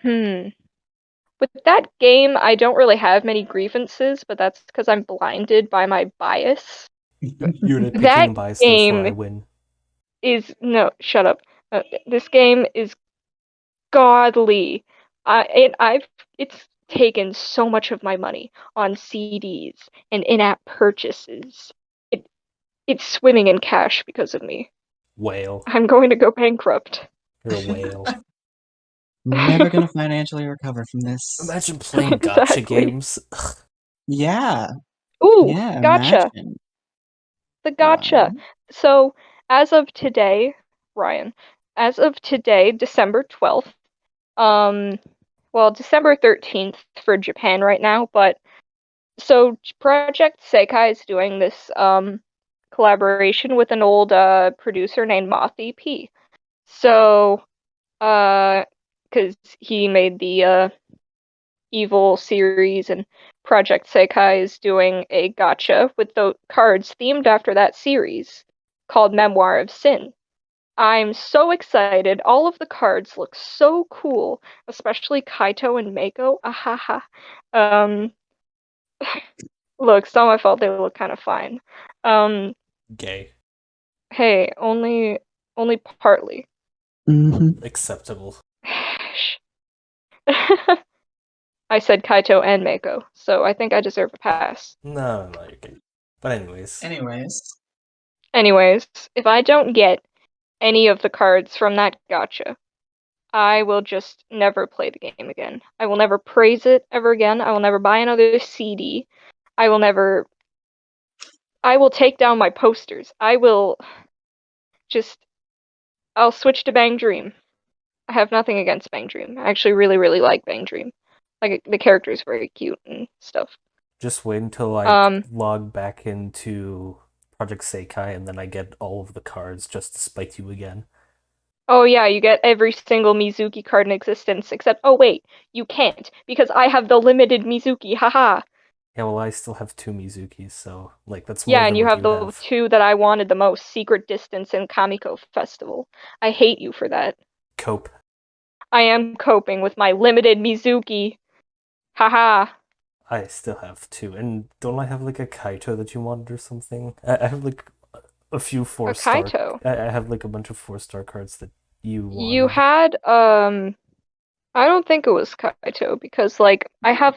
With that game, I don't really have many grievances, but that's because I'm blinded by my bias. You're nitpicking That and biased, therefore I game win. no, shut up. This game is godly. It's taken so much of my money on CDs and in-app purchases. It it's swimming in cash because of me. Whale. I'm going to go bankrupt. You're a whale. Never gonna financially recover from this. Imagine playing gacha Exactly. games. Yeah. Ooh, Yeah, gotcha. imagine. The gotcha. So, as of today, Ryan, as of today, December 12th, well, December 13th for Japan right now, but so Project Sekai is doing this collaboration with an old producer named Moth EP. So, because he made the Evil series, and Project Sekai is doing a gacha with the cards themed after that series called Memoir of Sin. I'm so excited. All of the cards look so cool, especially Kaito and Mako. Ahaha. Um, look, it's not my fault. They look kind of fine. Gay. Hey, only partly. Acceptable. I said Kaito and Mako, so I think I deserve a pass. No, you're gay. But anyways. Anyways, if I don't get any of the cards from that gacha, I will just never play the game again. I will never praise it ever again. I will never buy another CD. I will take down my posters. I'll switch to Bang Dream. I have nothing against Bang Dream. I actually really, really like Bang Dream. Like, the character is very cute and stuff. Just wait until I log back into Project Sekai and then I get all of the cards just to spite you again. Oh yeah, you get every single Mizuki card in existence, except, oh wait, you can't, because I have the limited Mizuki, haha. Yeah, well, I still have 2 Mizukis, so like that's more Yeah, and than you what have you the have. 2 that I wanted the most, Secret Distance and Kamiko Festival. I hate you for that. Cope. I am coping with my limited Mizuki. Haha. I still have 2, and don't I have like a Kaito that you wanted or something? I have like a few A 4-star. Kaito. I have like a bunch of 4-star cards that you You wanted. had, I don't think it was Kaito, because, like, I have,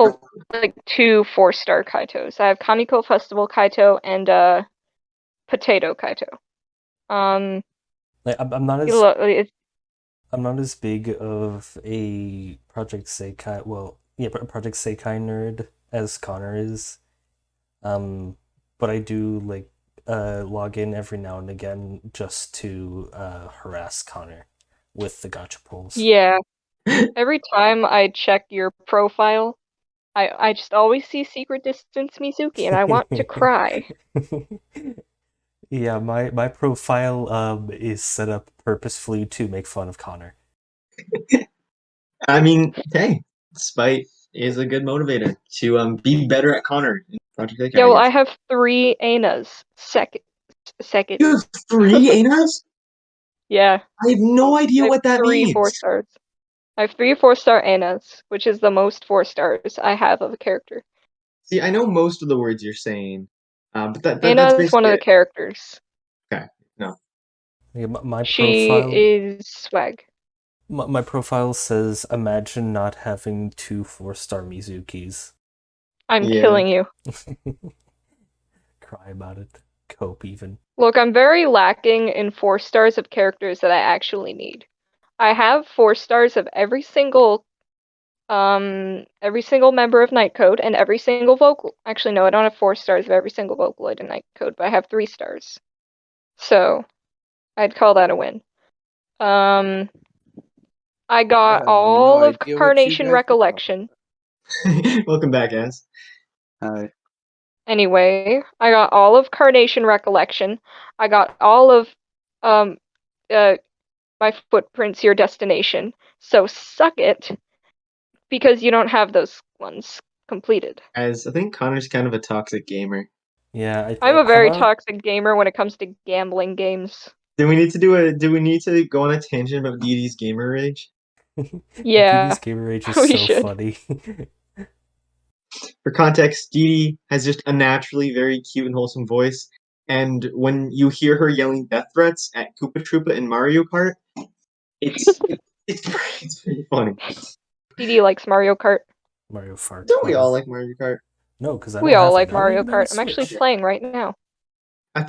like, 2 4-star Kaitos. I have Kamiko Festival Kaito and, Potato Kaito. Like I'm not I'm not as big of a Project Sekai, well, yeah, Project Sekai nerd as Connor is. But I do like log in every now and again just to harass Connor with the gacha pulls. Yeah. Every time I check your profile, I just always see Secret Distance Mizuki, and I want to cry. Yeah, my profile is set up purposefully to make fun of Connor. I mean, hey, spite is a good motivator to be better at Connor in Project Sekai, Yeah, I well, I guess. have 3 Anas. Second. You have 3 Anas? Yeah, I have no idea I have what that 3 4 means. stars. I have 3 4-star Anas, which is the most 4 stars I have of a character. See, I know most of the words you're saying, but that's Ana is one basically of the it. characters. Okay, no. Yeah, my She profile is swag. my profile says imagine not having 2 4-star Mizukis. I'm Yeah. killing you. Cry about it. Cope even. Look, I'm very lacking in 4 stars of characters that I actually need. I have 4 stars of every single member of Nightcode and every single vocal. Actually, no, I don't have 4 stars of every single Vocaloid in Nightcode, but I have 3 stars. So, I'd call that a win. I got have no all of idea what you Carnation guys are talking Recollection. Welcome back, guys. Hi. Anyway, I got all of Carnation Recollection. I got all of um My Footprints Your Destination. So suck it, because you don't have those ones completed. As I think Connor's kind of a toxic gamer. Yeah, I'm a how very about toxic gamer when it comes to gambling games. Do we need to go on a tangent about Dee Dee's gamer rage? Yeah, Didi's gamer rage is we so should. funny. For context, Dee Dee has just a naturally very cute and wholesome voice, and when you hear her yelling death threats at Koopa Troopa in Mario Kart, it's it's pretty funny. DD likes Mario Kart. Mario Fart. Don't we rather. all like Mario Kart? No, because I We don't all have like it. I don't Mario even have a Kart. I'm actually Switch. playing right now. I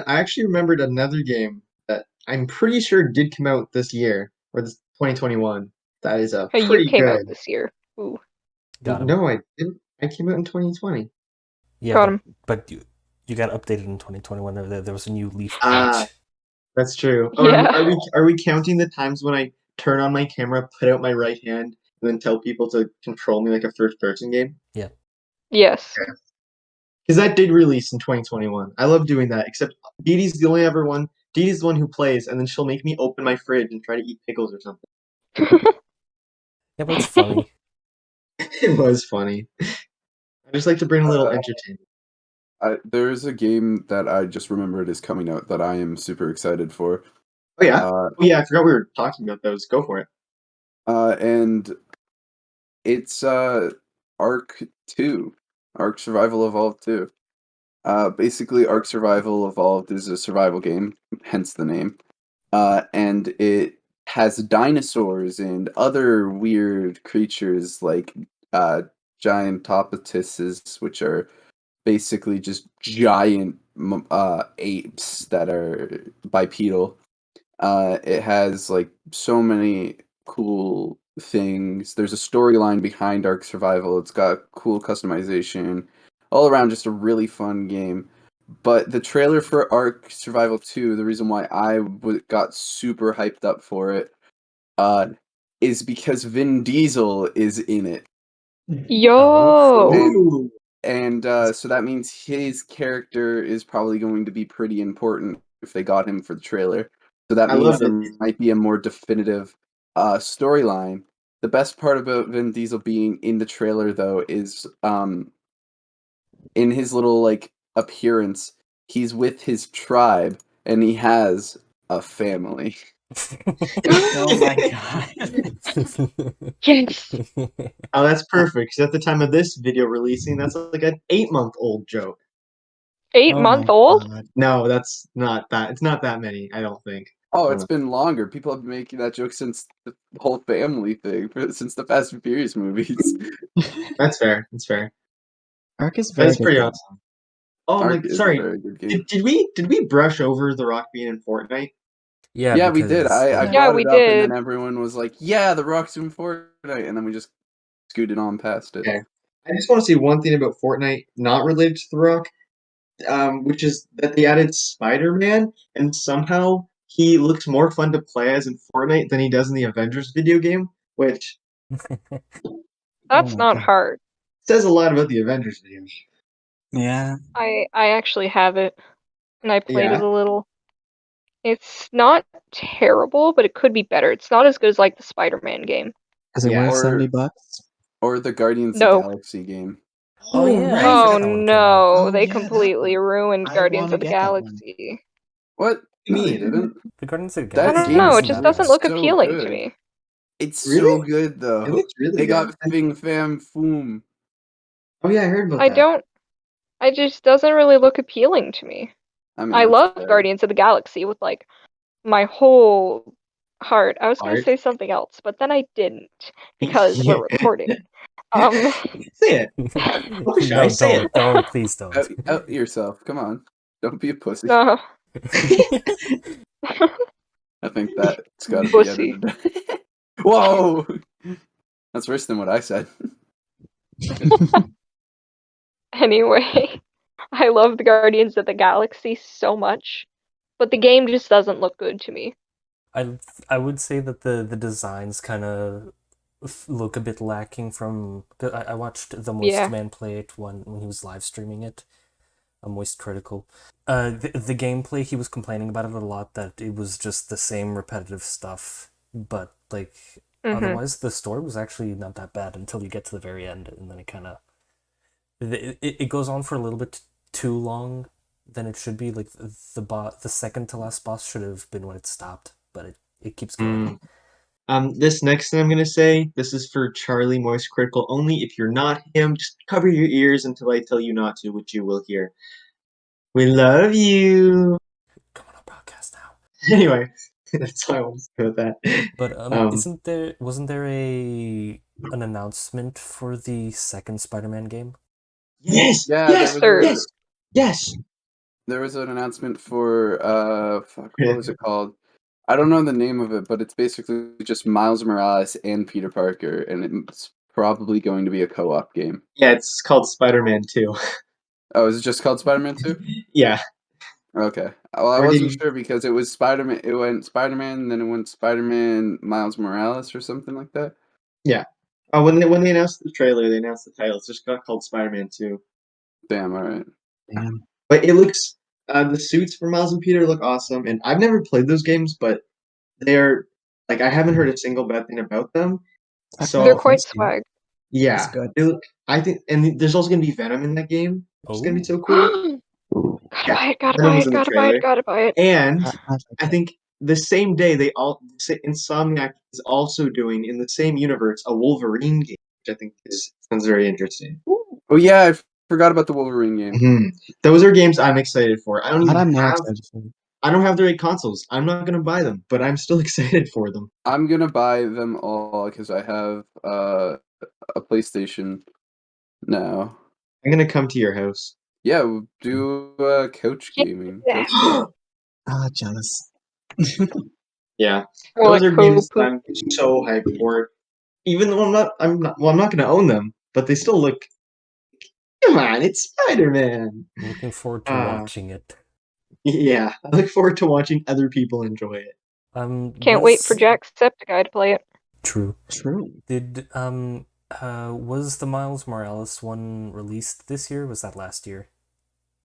actually remembered another game that I'm pretty sure did come out this year, or this 2021. That is a Hey, you pretty came out good. this year. Ooh, Got him. No, I didn't. I came out in 2020. Yeah, got him. but you got updated in 2021. There was a new Leaf Ah, patch. that's true. Yeah. Are we counting the times when I turn on my camera, put out my right hand, and then tell people to control me like a first person game? Yeah. Yes. Because that did release in 2021. I love doing that, except Dee Dee's the only ever one. Dee Dee's the one who plays, and then she'll make me open my fridge and try to eat pickles or something. Yeah, but it's funny. It was funny. I just like to bring a little entertainment. There's a game that I just remembered is coming out that I am super excited for. Oh yeah, Uh, oh yeah. I forgot we were talking about those. Go for it. and it's Arc 2, Arc Survival Evolved 2. Basically, Arc Survival Evolved is a survival game, hence the name. And it has dinosaurs and other weird creatures like giant topotises, which are basically just giant apes that are bipedal. It has like so many cool things. There's a storyline behind Ark Survival. It's got cool customization. All around, just a really fun game. But the trailer for Ark Survival 2, the reason why I got super hyped up for it, uh, is because Vin Diesel is in it. Yo. Ooh. And so that means his character is probably going to be pretty important if they got him for the trailer. So that I means love there it. might be a more definitive storyline. The best part about Vin Diesel being in the trailer, though, is in his little like appearance, he's with his tribe and he has a family. Oh my god. Yes. Oh, that's perfect. 'Cause at the time of this video releasing, that's like an 8-month-old joke. 8-month my old? god. No, that's not that. It's not that many. I don't think. Oh, it's been longer. People have been making that joke since the whole family thing, since the Fast and Furious movies. That's fair. That's fair. Ark is a very That's good pretty game. awesome. Oh my. Ark is a Sorry. very good game. Did we brush over The Rock being in Fortnite? Yeah, we did. I yeah. Yeah, brought we it up, and did. then everyone was like, "Yeah, The Rock's in Fortnite," and then we just scooted on past it. Okay. I just want to say one thing about Fortnite, not related to The Rock, which is that they added Spider-Man, and somehow he looks more fun to play as in Fortnite than he does in the Avengers video game, which That's my not god. hard. says a lot about the Avengers video game. Yeah. I actually have it, and I played it Yeah. a little. It's not terrible, but it could be better. It's not as good as like the Spider-Man game. Is it Yeah. worth Or $70? or the Guardians of No. the Galaxy game. Oh, yeah, I right. Oh forgot that one came out. no, Oh they yeah, that completely one. ruined I Guardians want to of the get that one. Galaxy. What? You No, they mean? didn't. The Guardians of the That I Galaxy don't game game know, it isn't just that looks doesn't bad. look so appealing to good. me. It's Really? so good It though. looks really They good. got Fing Fam Foom. Oh yeah, I heard about I that. don't. It just doesn't really look appealing to me. I mean, I that's love fair. Guardians of the Galaxy with like my whole heart. I was gonna Art. say something else, but then I didn't because we're recording. Um, Say it. Don't be shy. No, Say it. don't, please don't. Out yourself. Come on. Don't be a pussy. no, I think that's got to be pussy. edited. Whoa! That's worse than what I said. Anyway, I love the Guardians of the Galaxy so much, but the game just doesn't look good to me. I would say that the designs kind of look a bit lacking from. I watched the Moist Yeah. Man play it when he was live streaming it. A Moist Critical. The gameplay, he was complaining about it a lot, that it was just the same repetitive stuff, but like otherwise the story was actually not that bad until you get to the very end, and then it kind of it goes on for a little bit too long than it should be. Like the second to last boss should have been when it stopped, but it keeps going. This next thing I'm gonna say, this is for Charlie Moist Critical only. If you're not him, just cover your ears until I tell you not to, which you will hear. We love you. Come on, podcast now. Anyway, that's all I want to say about that. But wasn't there an announcement for the second Spider-Man game? Yes, Yeah, yes, yes, yes. there was an announcement for what was it called? I don't know the name of it, but it's basically just Miles Morales and Peter Parker, and it's probably going to be a co-op game. Yeah, it's called Spider-Man 2. Oh, is it just called Spider-Man 2? Yeah. Okay. Well, I Or did wasn't you- sure because it was Spider-Man. It went Spider-Man, then it went Spider-Man Miles Morales or something like that. Yeah. Oh, when they announced the trailer, they announced the title. It's just called Spider-Man 2. Damn, all right. Damn. But it looks the suits for Miles and Peter look awesome, and I've never played those games, but they're like I haven't heard a single bad thing about them. I've So played They're the quite first game. swag. yeah, It's good. they look. I think, and there's also gonna be Venom in that game, which is gonna be Oh, so cool. Gotta Yeah, buy it, gotta Venom buy was it, in the gotta buy trailer, it, gotta buy it. and I've I think the same day Insomniac is also doing in the same universe a Wolverine game, which I think sounds very interesting. Oh yeah, I forgot about the Wolverine game. Those are games I'm excited for. I don't But even I'm more have. excited for it. I don't have the right consoles. I'm not gonna buy them, but I'm still excited for them. I'm gonna buy them all because I have a PlayStation now. I'm gonna come to your house. Yeah, we'll do couch gaming. Yeah. Couch gaming. Ah, jealous. Yeah, More those like are games that co-poop. I'm so hyped for. Even though I'm not gonna own them, but they still look. Come on, it's Spider-Man. I'm looking forward to Uh, watching it. Yeah, I look forward to watching other people enjoy it. Can't wait for Jacksepticeye to play it. True. True. Was the Miles Morales one released this year? Or was that last year?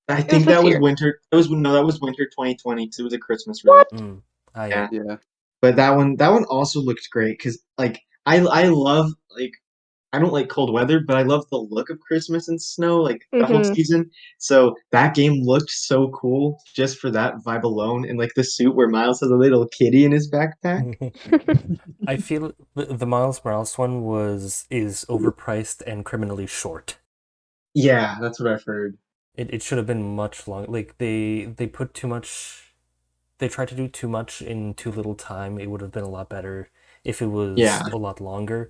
I was think this that was year. winter. That was winter 2020 because it was a Christmas release. What? Yeah. Yeah. But that one also looked great because like I love like I don't like cold weather, but I love the look of Christmas and snow, like the whole Mhm. season. So that game looked so cool just for that vibe alone, and like the suit where Miles has a little kitty in his backpack. I feel the Miles Morales one is overpriced and criminally short. Yeah, that's what I've heard. It should have been much longer. Like they put too much. They tried to do too much in too little time. It would have been a lot better if it was Yeah, a lot longer.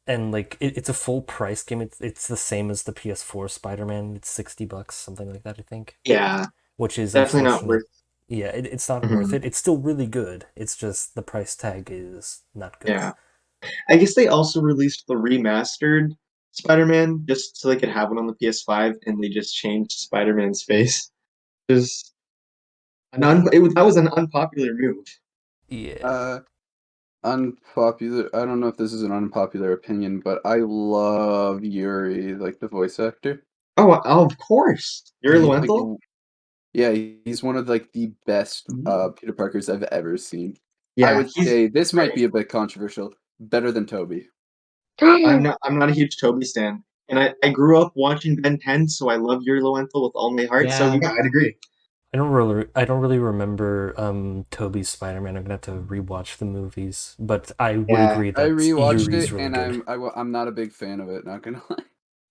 And like it's a full price game. It's the same as the PS4 Spider-Man. It's $60, something like that, I think. yeah, Which is definitely not unfortunate. worth. Yeah, it's not worth Mhm. it. It's still really good. It's just the price tag is not good. Yeah, I guess they also released the remastered Spider-Man just so they could have one on the PS5, and they just changed Spider-Man's face. Just that was an unpopular move. Yeah. Uh, Unpopular. I don't know if this is an unpopular opinion, but I love Yuri, like the voice actor. Oh, of course, you're He's like, Elemental. yeah, he's one of like the best Mhm. Peter Parkers I've ever seen. I Yeah, would he's say this might great. be a bit controversial. Better than Toby. I'm not a huge Toby stan, and I grew up watching Ben 10, so I love your Lowenthal with all my heart. So Yeah. yeah, I'd agree. I don't really remember Toby's Spider-Man. I'm gonna have to rewatch the movies, but I would Yeah, agree I that rewatched Yuri's it, really and good. I'm not a big fan of it. Not gonna lie.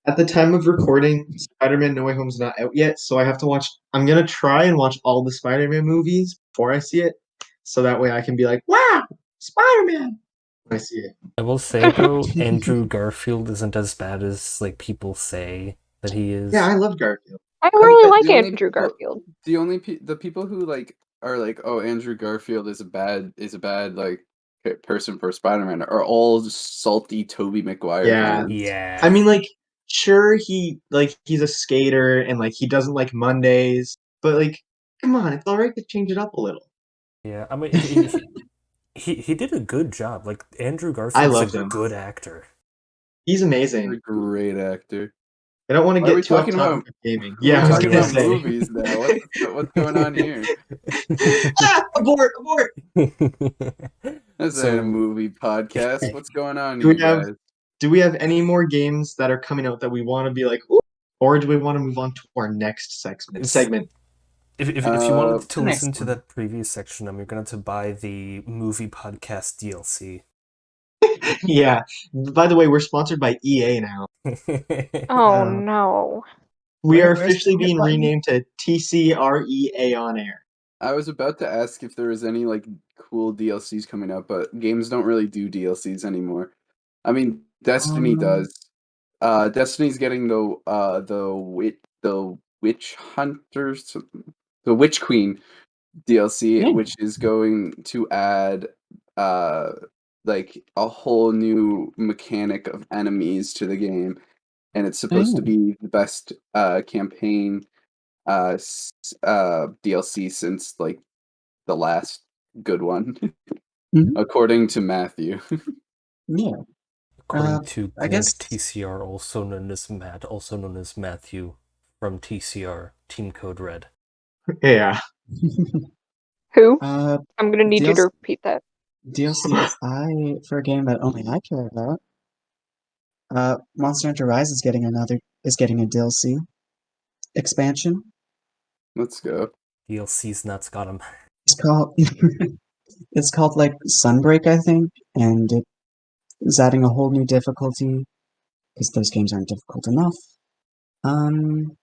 at the time of recording, Spider-Man No Way Home's not out yet, so I have to watch. I'm gonna try and watch all the Spider-Man movies before I see it, so that way I can be like, "Wow, Spider-Man!" when I see it. I will say though, Andrew Garfield isn't as bad as like people say that he Yeah, is. I love Garfield. I really like The only Andrew people, Garfield. the people who like are like, oh, Andrew Garfield is a bad like person for Spider-Man are all just salty Tobey Maguire Yeah, fans. I Yeah. mean, like, sure, he's a skater and like he doesn't like Mondays, but like, come on, it's all right to change it up a little. Yeah. I mean, he did a good job. Like Andrew I Garfield's a loved him. good actor. He's He's a amazing. great actor. I don't want to Why are we get too off talking topic about of gaming. we're Yeah, I was talking gonna about say. movies now? What's going on here? Abort! Abort! This ain't a So movie podcast. What's going on, Do we you have guys? do we have any more games that are coming out that we want to be like, ooh, or do we want to move on to our next segment? it's Segment. if you wanted to The next listen to one. that previous section, you're gonna have to buy the movie podcast DLC. Yeah. By the way, we're sponsored by EA now. Oh Uh, no. We are where's the officially commit being button? renamed to TCREA On Air. I was about to ask if there was any like cool DLCs coming up, but games don't really do DLCs anymore. I mean, Destiny Um, does. Destiny's getting the witch hunters, the Witch Queen DLC, yeah. which is going to add uh like a whole new mechanic of enemies to the game, and it's supposed to Yeah. be the best campaign DLC since like the last good one, Mhm. according to Matthew. Yeah. According to I Blink guess. TCR, also known as Matt, also known as Matthew from TCR, Team Code Red. Yeah. Who? uh, I'm gonna need you to DLC, repeat that. for a game that only I care about. Monster Hunter Rise is getting a DLC expansion. Let's go. DLC's nuts got him. It's called it's called like Sunbreak, I think, and it is adding a whole new difficulty because those games aren't difficult enough. Um,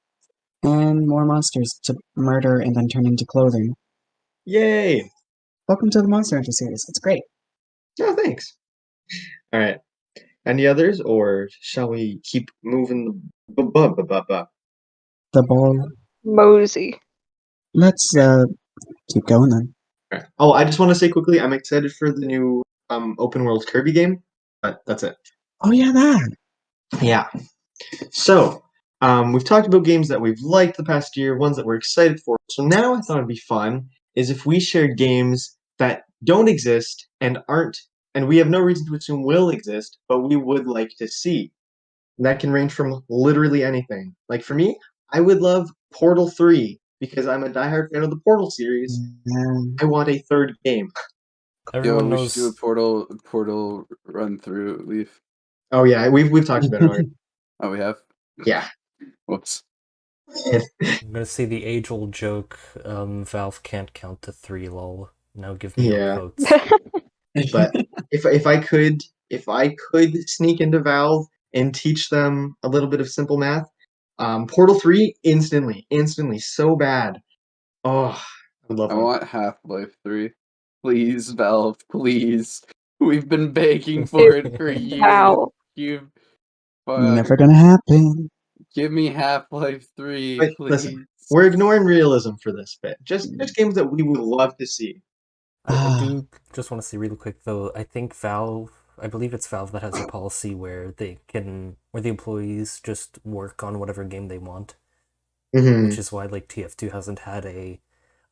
and more monsters to murder and then turn into clothing. Yay. Welcome to the Monster Hunter series. It's great. Oh, thanks. All right. Any others, or shall we keep moving the The ball. Mosey. Let's keep going then. All right. Oh, I just want to say quickly, I'm excited for the new open world Kirby game, but that's it. Oh yeah, that. Yeah. So, we've talked about games that we've liked the past year, ones that we're excited for. So now I thought it'd be fun is if we shared games that don't exist and aren't, and we have no reason to assume will exist, but we would like to see. And that can range from literally anything. Like for me, I would love Portal 3 because I'm a diehard fan of the Portal series. Yeah. I want a third game. Everyone we should do a knows. portal run through, Leaf. Oh yeah, we've talked about it already. Oh, we have? Yeah. Whoops. I'm gonna say the age-old joke. Valve can't count to 3. Lol. Now give me your Yeah. quotes. But if I could sneak into Valve and teach them a little bit of simple math, Portal 3 instantly so bad. Oh, I would love I one. want Half-Life 3. Please, Valve, please. We've been begging for it for years. Wow. You Never gonna happen. give me Half-Life 3, But please. listen, we're ignoring realism for this bit. Just games that we would love to see. I do just want to say really quick though. I think Valve. I believe it's Valve that has a policy where the employees just work on whatever game they want, Mhm. which is why like TF2 hasn't had an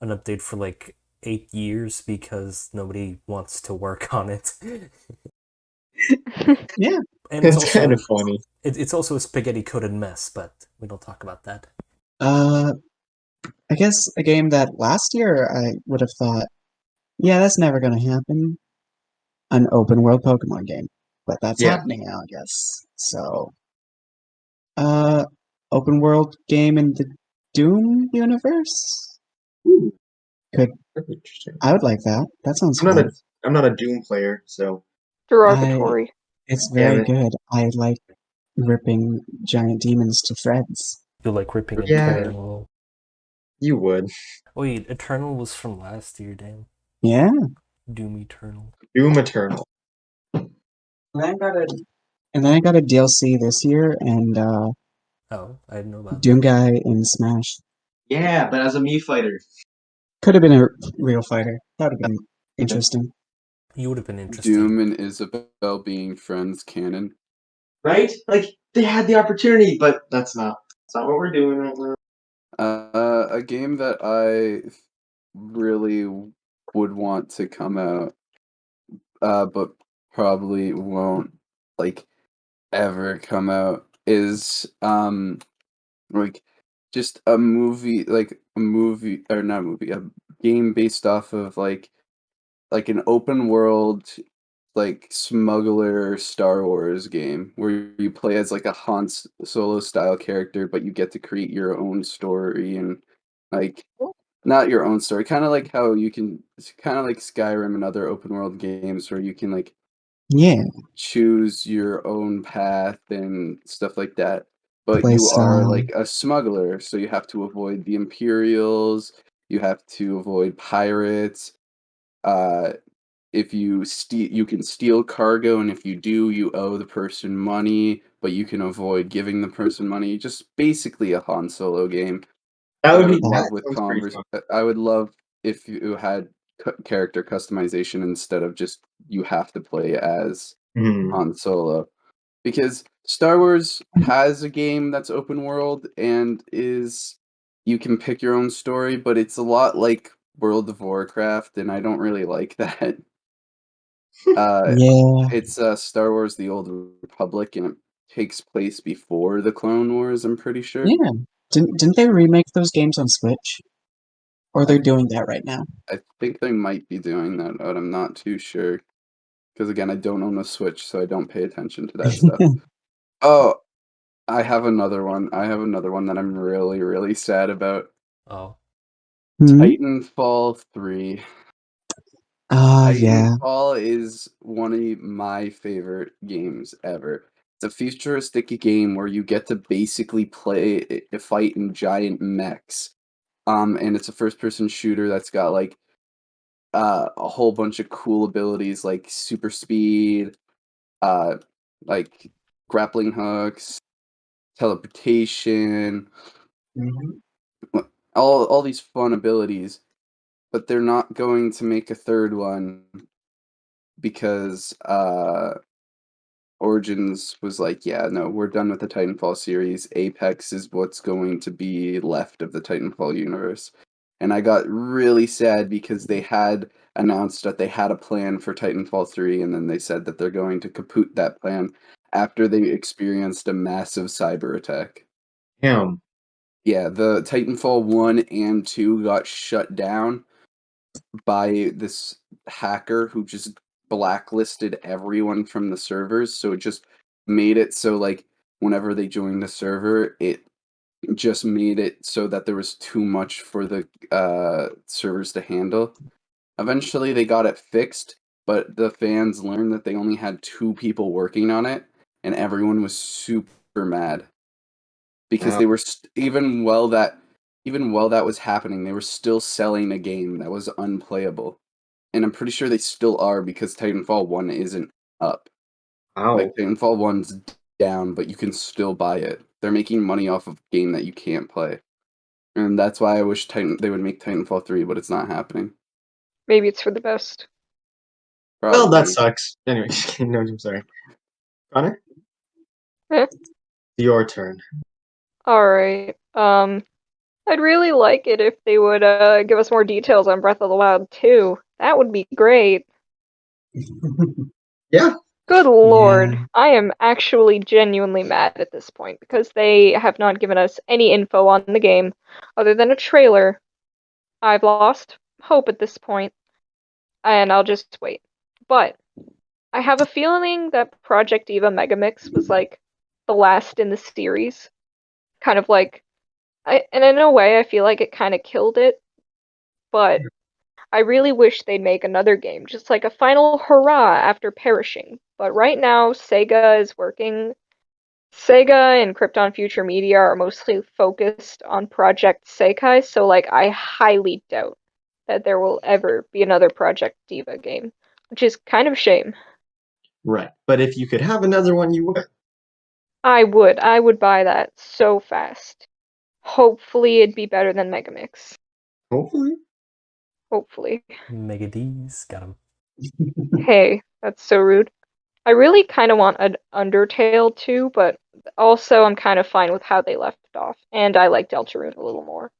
update for like 8 years because nobody wants to work on it. Yeah. And it's It's kind also of funny. it's also a spaghetti coated mess, but we don't talk about that. I guess a game that last year I would have thought, yeah, that's never gonna happen. An open world Pokemon game. But that's Yeah. happening now, I guess. So uh open world game in the Doom universe? Ooh, Could that's interesting. I would like that. That sounds I'm fun. not a Doom player, so Derogatory. It's damn very it. good. I like ripping giant demons to shreds. You like ripping Yeah. Eternal. You would. Wait, Eternal was from last year, damn. Yeah. Doom Eternal. Doom Eternal. And then I got a DLC this year and Oh, I didn't know about Doom that. Guy in Smash. Yeah, but as a Mii fighter. Could have been a real fighter. That would have been interesting. You would have been interested. Doom and Isabel being friends canon. Right? Like they had the opportunity, but that's not what we're doing right now. A game that I really would want to come out, but probably won't like ever come out is like just a movie, or not a movie, a game based off of like an open world like smuggler Star Wars game where you play as like a Han Solo style character, but you get to create your own story and like not your own story, kind of like how you can, it's kind of like Skyrim and other open world games where you can like Yeah. choose your own path and stuff like that. But Play you are style. like a smuggler, so you have to avoid the Imperials, you have to avoid pirates. Uh, if you steal, you can steal cargo, and if you do, you owe the person money, but you can avoid giving the person money. Just basically a Han Solo game. That But would I be would that love with sounds pretty fun. I would love if you had character customization instead of just you have to play as Mhm. Han Solo. Because Star Wars has a game that's open world and is you can pick your own story, but it's a lot like World of Warcraft, and I don't really like that. Yeah. It's Star Wars: The Old Republic, and it takes place before the Clone Wars. I'm pretty sure. Yeah. Didn't they remake those games on Switch? Or they're I doing that right now? I think they might be doing that, but I'm not too sure. Because again, I don't own a Switch, so I don't pay attention to that stuff. Oh, I have another one. I have another one that I'm really, really sad about. Oh. Hmm? Titanfall 3. Yeah. Titanfall is one of my favorite games ever. It's a futuristic game where you get to basically fight in giant mechs. And it's a first-person shooter that's got like a whole bunch of cool abilities like super speed, uh, like grappling hooks, teleportation, Mhm. all these fun abilities. But they're not going to make a third one because Origins was like, yeah, no, we're done with the Titanfall series. Apex is what's going to be left of the Titanfall universe. And I got really sad because they had announced that they had a plan for Titanfall 3, and then they said that they're going to kaput that plan after they experienced a massive cyber attack. Damn. Yeah, the Titanfall 1 and 2 got shut down by this hacker who just blacklisted everyone from the servers. So it just made it so, like, whenever they joined the server, it just made it so that there was too much for the servers to handle. Eventually, they got it fixed, but the fans learned that they only had 2 people working on it, and everyone was super mad because Wow. they were even while that was happening, they were still selling a game that was unplayable. And I'm pretty sure they still are because Titanfall 1 isn't up. Wow. Like, Titanfall 1's down, but you can still buy it. They're making money off of a game that you can't play. And that's why I wish they would make Titanfall 3, but it's not happening. Maybe it's for the best. Well, that Probably. sucks. Anyway, no, I'm sorry. Connor, Eh. your turn. Alright. I'd really like it if they would give us more details on Breath of the Wild 2. That would be great. Yeah. Good lord. Yeah. I am actually genuinely mad at this point because they have not given us any info on the game other than a trailer. I've lost hope at this point, and I'll just wait. But I have a feeling that Project Eva Megamix was like the last in the series. Kind of like, and in a way, I feel like it kind of killed it, but I really wish they'd make another game, just like a final hurrah after perishing. But right now, Sega is working. Sega and Krypton Future Media are mostly focused on Project Sekai, so like I highly doubt that there will ever be another Project Diva game, which is kind of a shame. Right. But if you could have another one, you would. I would buy that so fast. Hopefully it'd be better than Megamix. Hopefully. Hopefully. Mega D's, got him. Hey, that's so rude. I really kind of want an Undertale too, but also I'm kind of fine with how they left it off, and I like Deltarune a little more.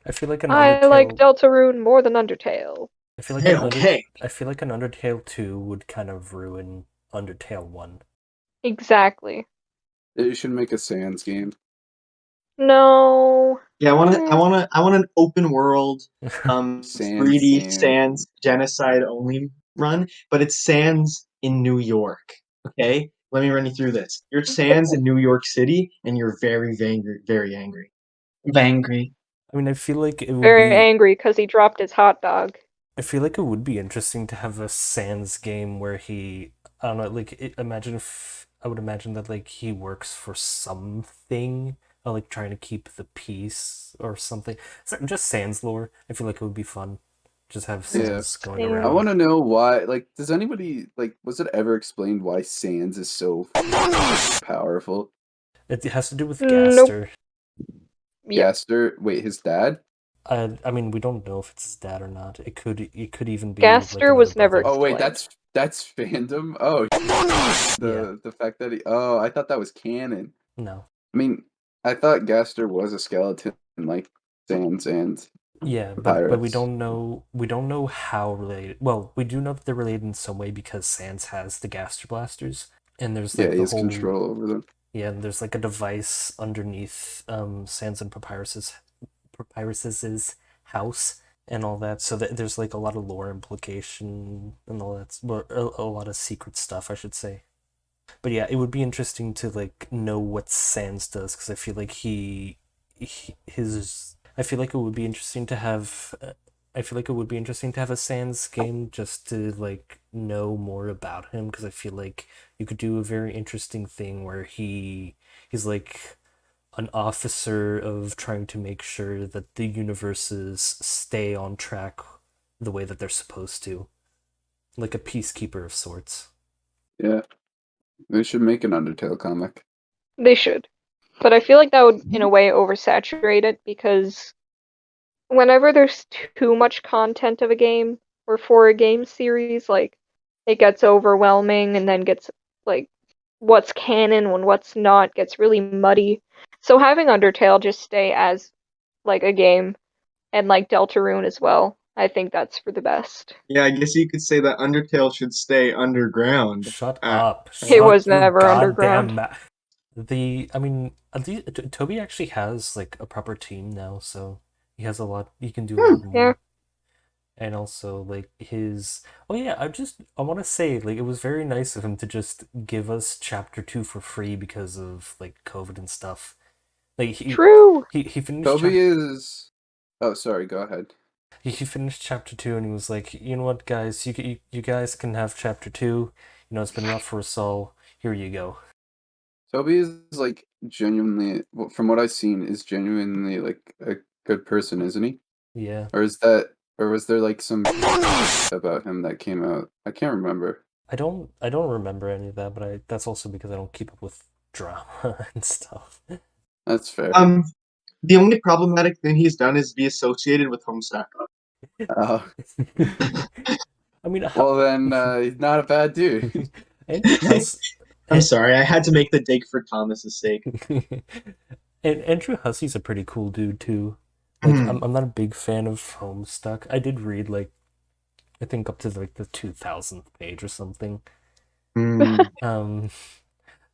I feel like an I like Undertale. Deltarune more than Undertale. I feel like Hey, an okay. I feel like an Undertale 2 would kind of ruin Undertale 1. Exactly. They should make a Sans game. No. Yeah, I want an open world, Sans 3D game. Sans genocide only run, but it's Sans in New York. Okay, let me run you through this. You're Sans in New York City, and you're very angry, very angry. Angry. I mean, I feel like it would Very be. angry because he dropped his hot dog. I feel like it would be interesting to have a Sans game where he. I don't know. Imagine if I would imagine that like he works for something, or, like trying to keep the peace or something. So just Sans lore. I feel like it would be fun. Just have Yeah. Sans going Same. I around. want to know why. Like, does anybody was it ever explained why Sans is so powerful? It has to do with Nope. Gaster. Yep. Gaster, wait, his dad? I mean, we don't know if it's his dad or not. It could even be Gaster like another was never brother. Oh wait, explained. that's fandom. Oh, the fact that he. Oh, I thought that was canon. No. I mean, I thought Gaster was a skeleton like Sans and Yeah, but we Pirates. don't know how related. Well, we do know that they're related in some way because Sans has the Gaster blasters, and there's Yeah, like he the has whole control over them. yeah, and there's like a device underneath Sans and Papyrus's house and all that. So there's like a lot of lore implication and all that, or a lot of secret stuff, I should say. But yeah, it would be interesting to like know what Sans does because I feel like his. I feel like it would be interesting to have. I feel like it would be interesting to have a Sans game just to like know more about him because I feel like you could do a very interesting thing where he's like an officer of trying to make sure that the universes stay on track the way that they're supposed to, like a peacekeeper of sorts. Yeah, they should make an Undertale comic. They should. But I feel like that would, in a way, oversaturate it because whenever there's too much content of a game or for a game series, like it gets overwhelming and then gets like what's canon and what's not gets really muddy. So having Undertale just stay as like a game and like Deltarune as well, I think that's for the best. Yeah, I guess you could say that Undertale should stay underground. Shut Uh, up! It Shut was your never goddamn underground. mouth! Toby actually has like a proper team now, so he has a lot. He can do a Hmm. lot more. Yeah. And also like his. Oh yeah, I want to say like it was very nice of him to just give us Chapter 2 for free because of like COVID and stuff. Like True. he finished Toby is. Oh, sorry. Go ahead. he finished Chapter 2 and he was like, you know what, guys, you guys can have Chapter 2. You know, it's been rough for us all. Here you go. Toby is like genuinely, from what I've seen, is genuinely like a good person, isn't he? Yeah. Or was there like some about him that came out? I can't remember. I don't remember any of that, but that's also because I don't keep up with drama and stuff. That's fair. The only problematic thing he's done is be associated with Homestuck. I mean, Well then, he's not a bad dude. Andrew I'm sorry, I had to make the dig for Thomas's sake. and Andrew Hussey's a pretty cool dude too. Like I'm not a big fan of Homestuck. I did read like I think up to like the 2000th page or something.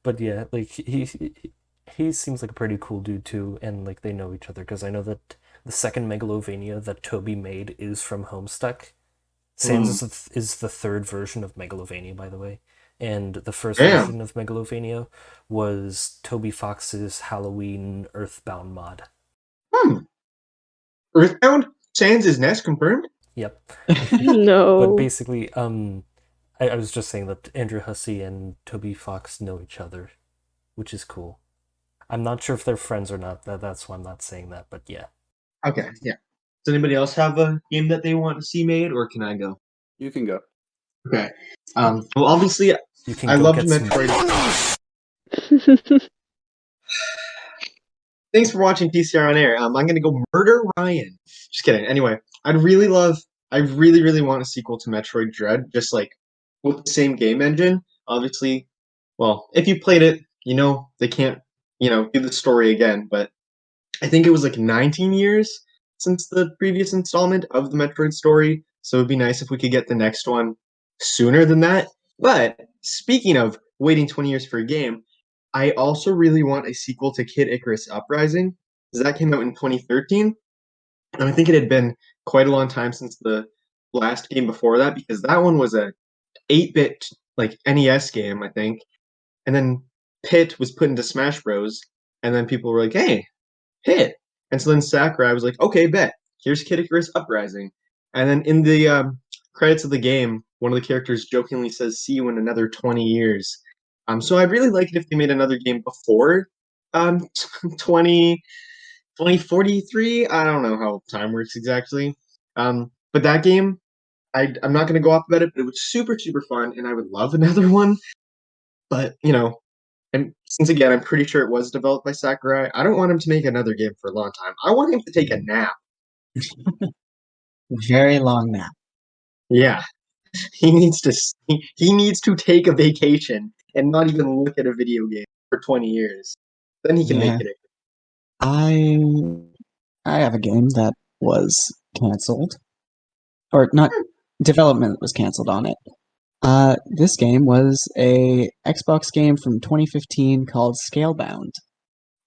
But yeah, like he seems like a pretty cool dude too, and like they know each other because I know that the second Megalovania that Toby made is from Homestuck. Sans is the third version of Megalovania, by the way, and the first Damn. version of Megalovania was Toby Fox's Halloween Earthbound mod. Earthbound? Sans' nest confirmed? Yep. No. But basically, I was just saying that Andrew Hussey and Toby Fox know each other, which is cool. I'm not sure if they're friends or not. That's why I'm not saying that, but yeah. Okay, yeah. Does anybody else have a game that they want to see made, or can I go? You can go. Okay. Well, obviously, You can I go loved get some. Metroid. Thanks for watching TCR On Air. I'm gonna go murder Ryan. Just kidding. Anyway, I really, really want a sequel to Metroid Dread, just like with the same game engine. Obviously, well, if you played it, you know they can't, do the story again. But I think it was like 19 years since the previous installment of the Metroid story, so it'd be nice if we could get the next one sooner than that. But speaking of waiting 20 years for a game, I also really want a sequel to Kid Icarus Uprising, because that came out in 2013, and I think it had been quite a long time since the last game before that, because that one was a 8-bit like NES game, I think, and then Pit was put into Smash Bros, and then people were like, "Hey, Hit," and so then Sakurai was like, "Okay, bet. Here's Kid Icarus Uprising," and then in the credits of the game, one of the characters jokingly says, "See you in another 20 years." So I'd really like it if they made another game before um, 20, 2043. I don't know how time works exactly. But that game, I'm not going to go off about it, but it was super, super fun, and I would love another one. But, and since again, I'm pretty sure it was developed by Sakurai, I don't want him to make another game for a long time. I want him to take a nap. Very long nap. Yeah. He needs to take a vacation and not even look at a video game for 20 years. Then he can Yeah. make it. I have a game that was canceled, or not. Development was canceled on it. This game was a Xbox game from 2015 called Scalebound.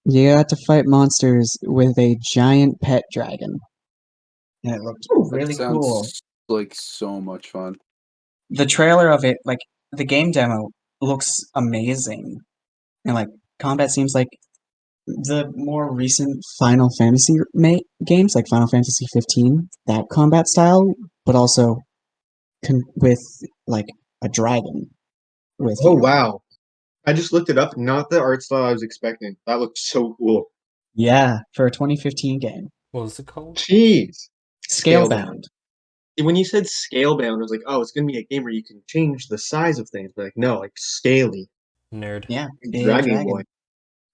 You got to fight monsters with a giant pet dragon. And it looked That really cool. sounds like so much fun. The trailer of it, like the game demo, looks amazing. And like combat seems like the more recent Final Fantasy games, like Final Fantasy 15, that combat style, but also with like a dragon with Oh, you. wow. I just looked it up. Not the art style I was expecting. That looked so cool. Yeah, for a 2015 game. What was it called? Jeez. Scalebound. When you said Scalebound, I was like, oh, it's going to be a game where you can change the size of things. But like, no, like scaly. Nerd. Yeah, big Dragon Boy.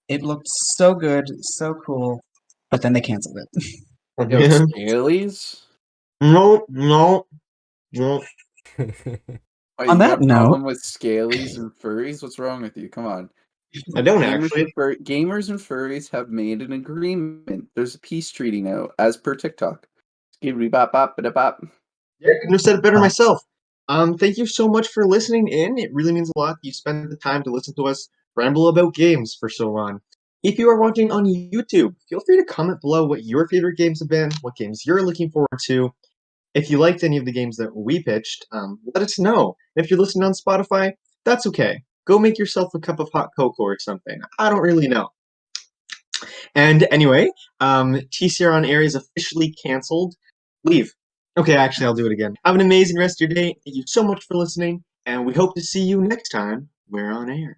It looked so good, so cool, but then they canceled it. Yo, Scalies? No, no, no. Wait, On you got that a problem note, with scalies and furries? What's wrong with you? Come on. I don't actually. Gamers and furries have made an agreement. There's a peace treaty now, as per TikTok. Skibbity bop bop bada bop. Yeah, I couldn't have said it better myself. Thank you so much for listening in. It really means a lot that you spend the time to listen to us ramble about games for so long. If you are watching on YouTube, feel free to comment below what your favorite games have been, what games you're looking forward to. If you liked any of the games that we pitched, let us know. If you're listening on Spotify, that's okay. Go make yourself a cup of hot cocoa or something. I don't really know. And anyway, TCR On Air is officially canceled. Leave. Okay, actually, I'll do it again. Have an amazing rest of your day. Thank you so much for listening, and we hope to see you next time we're on air.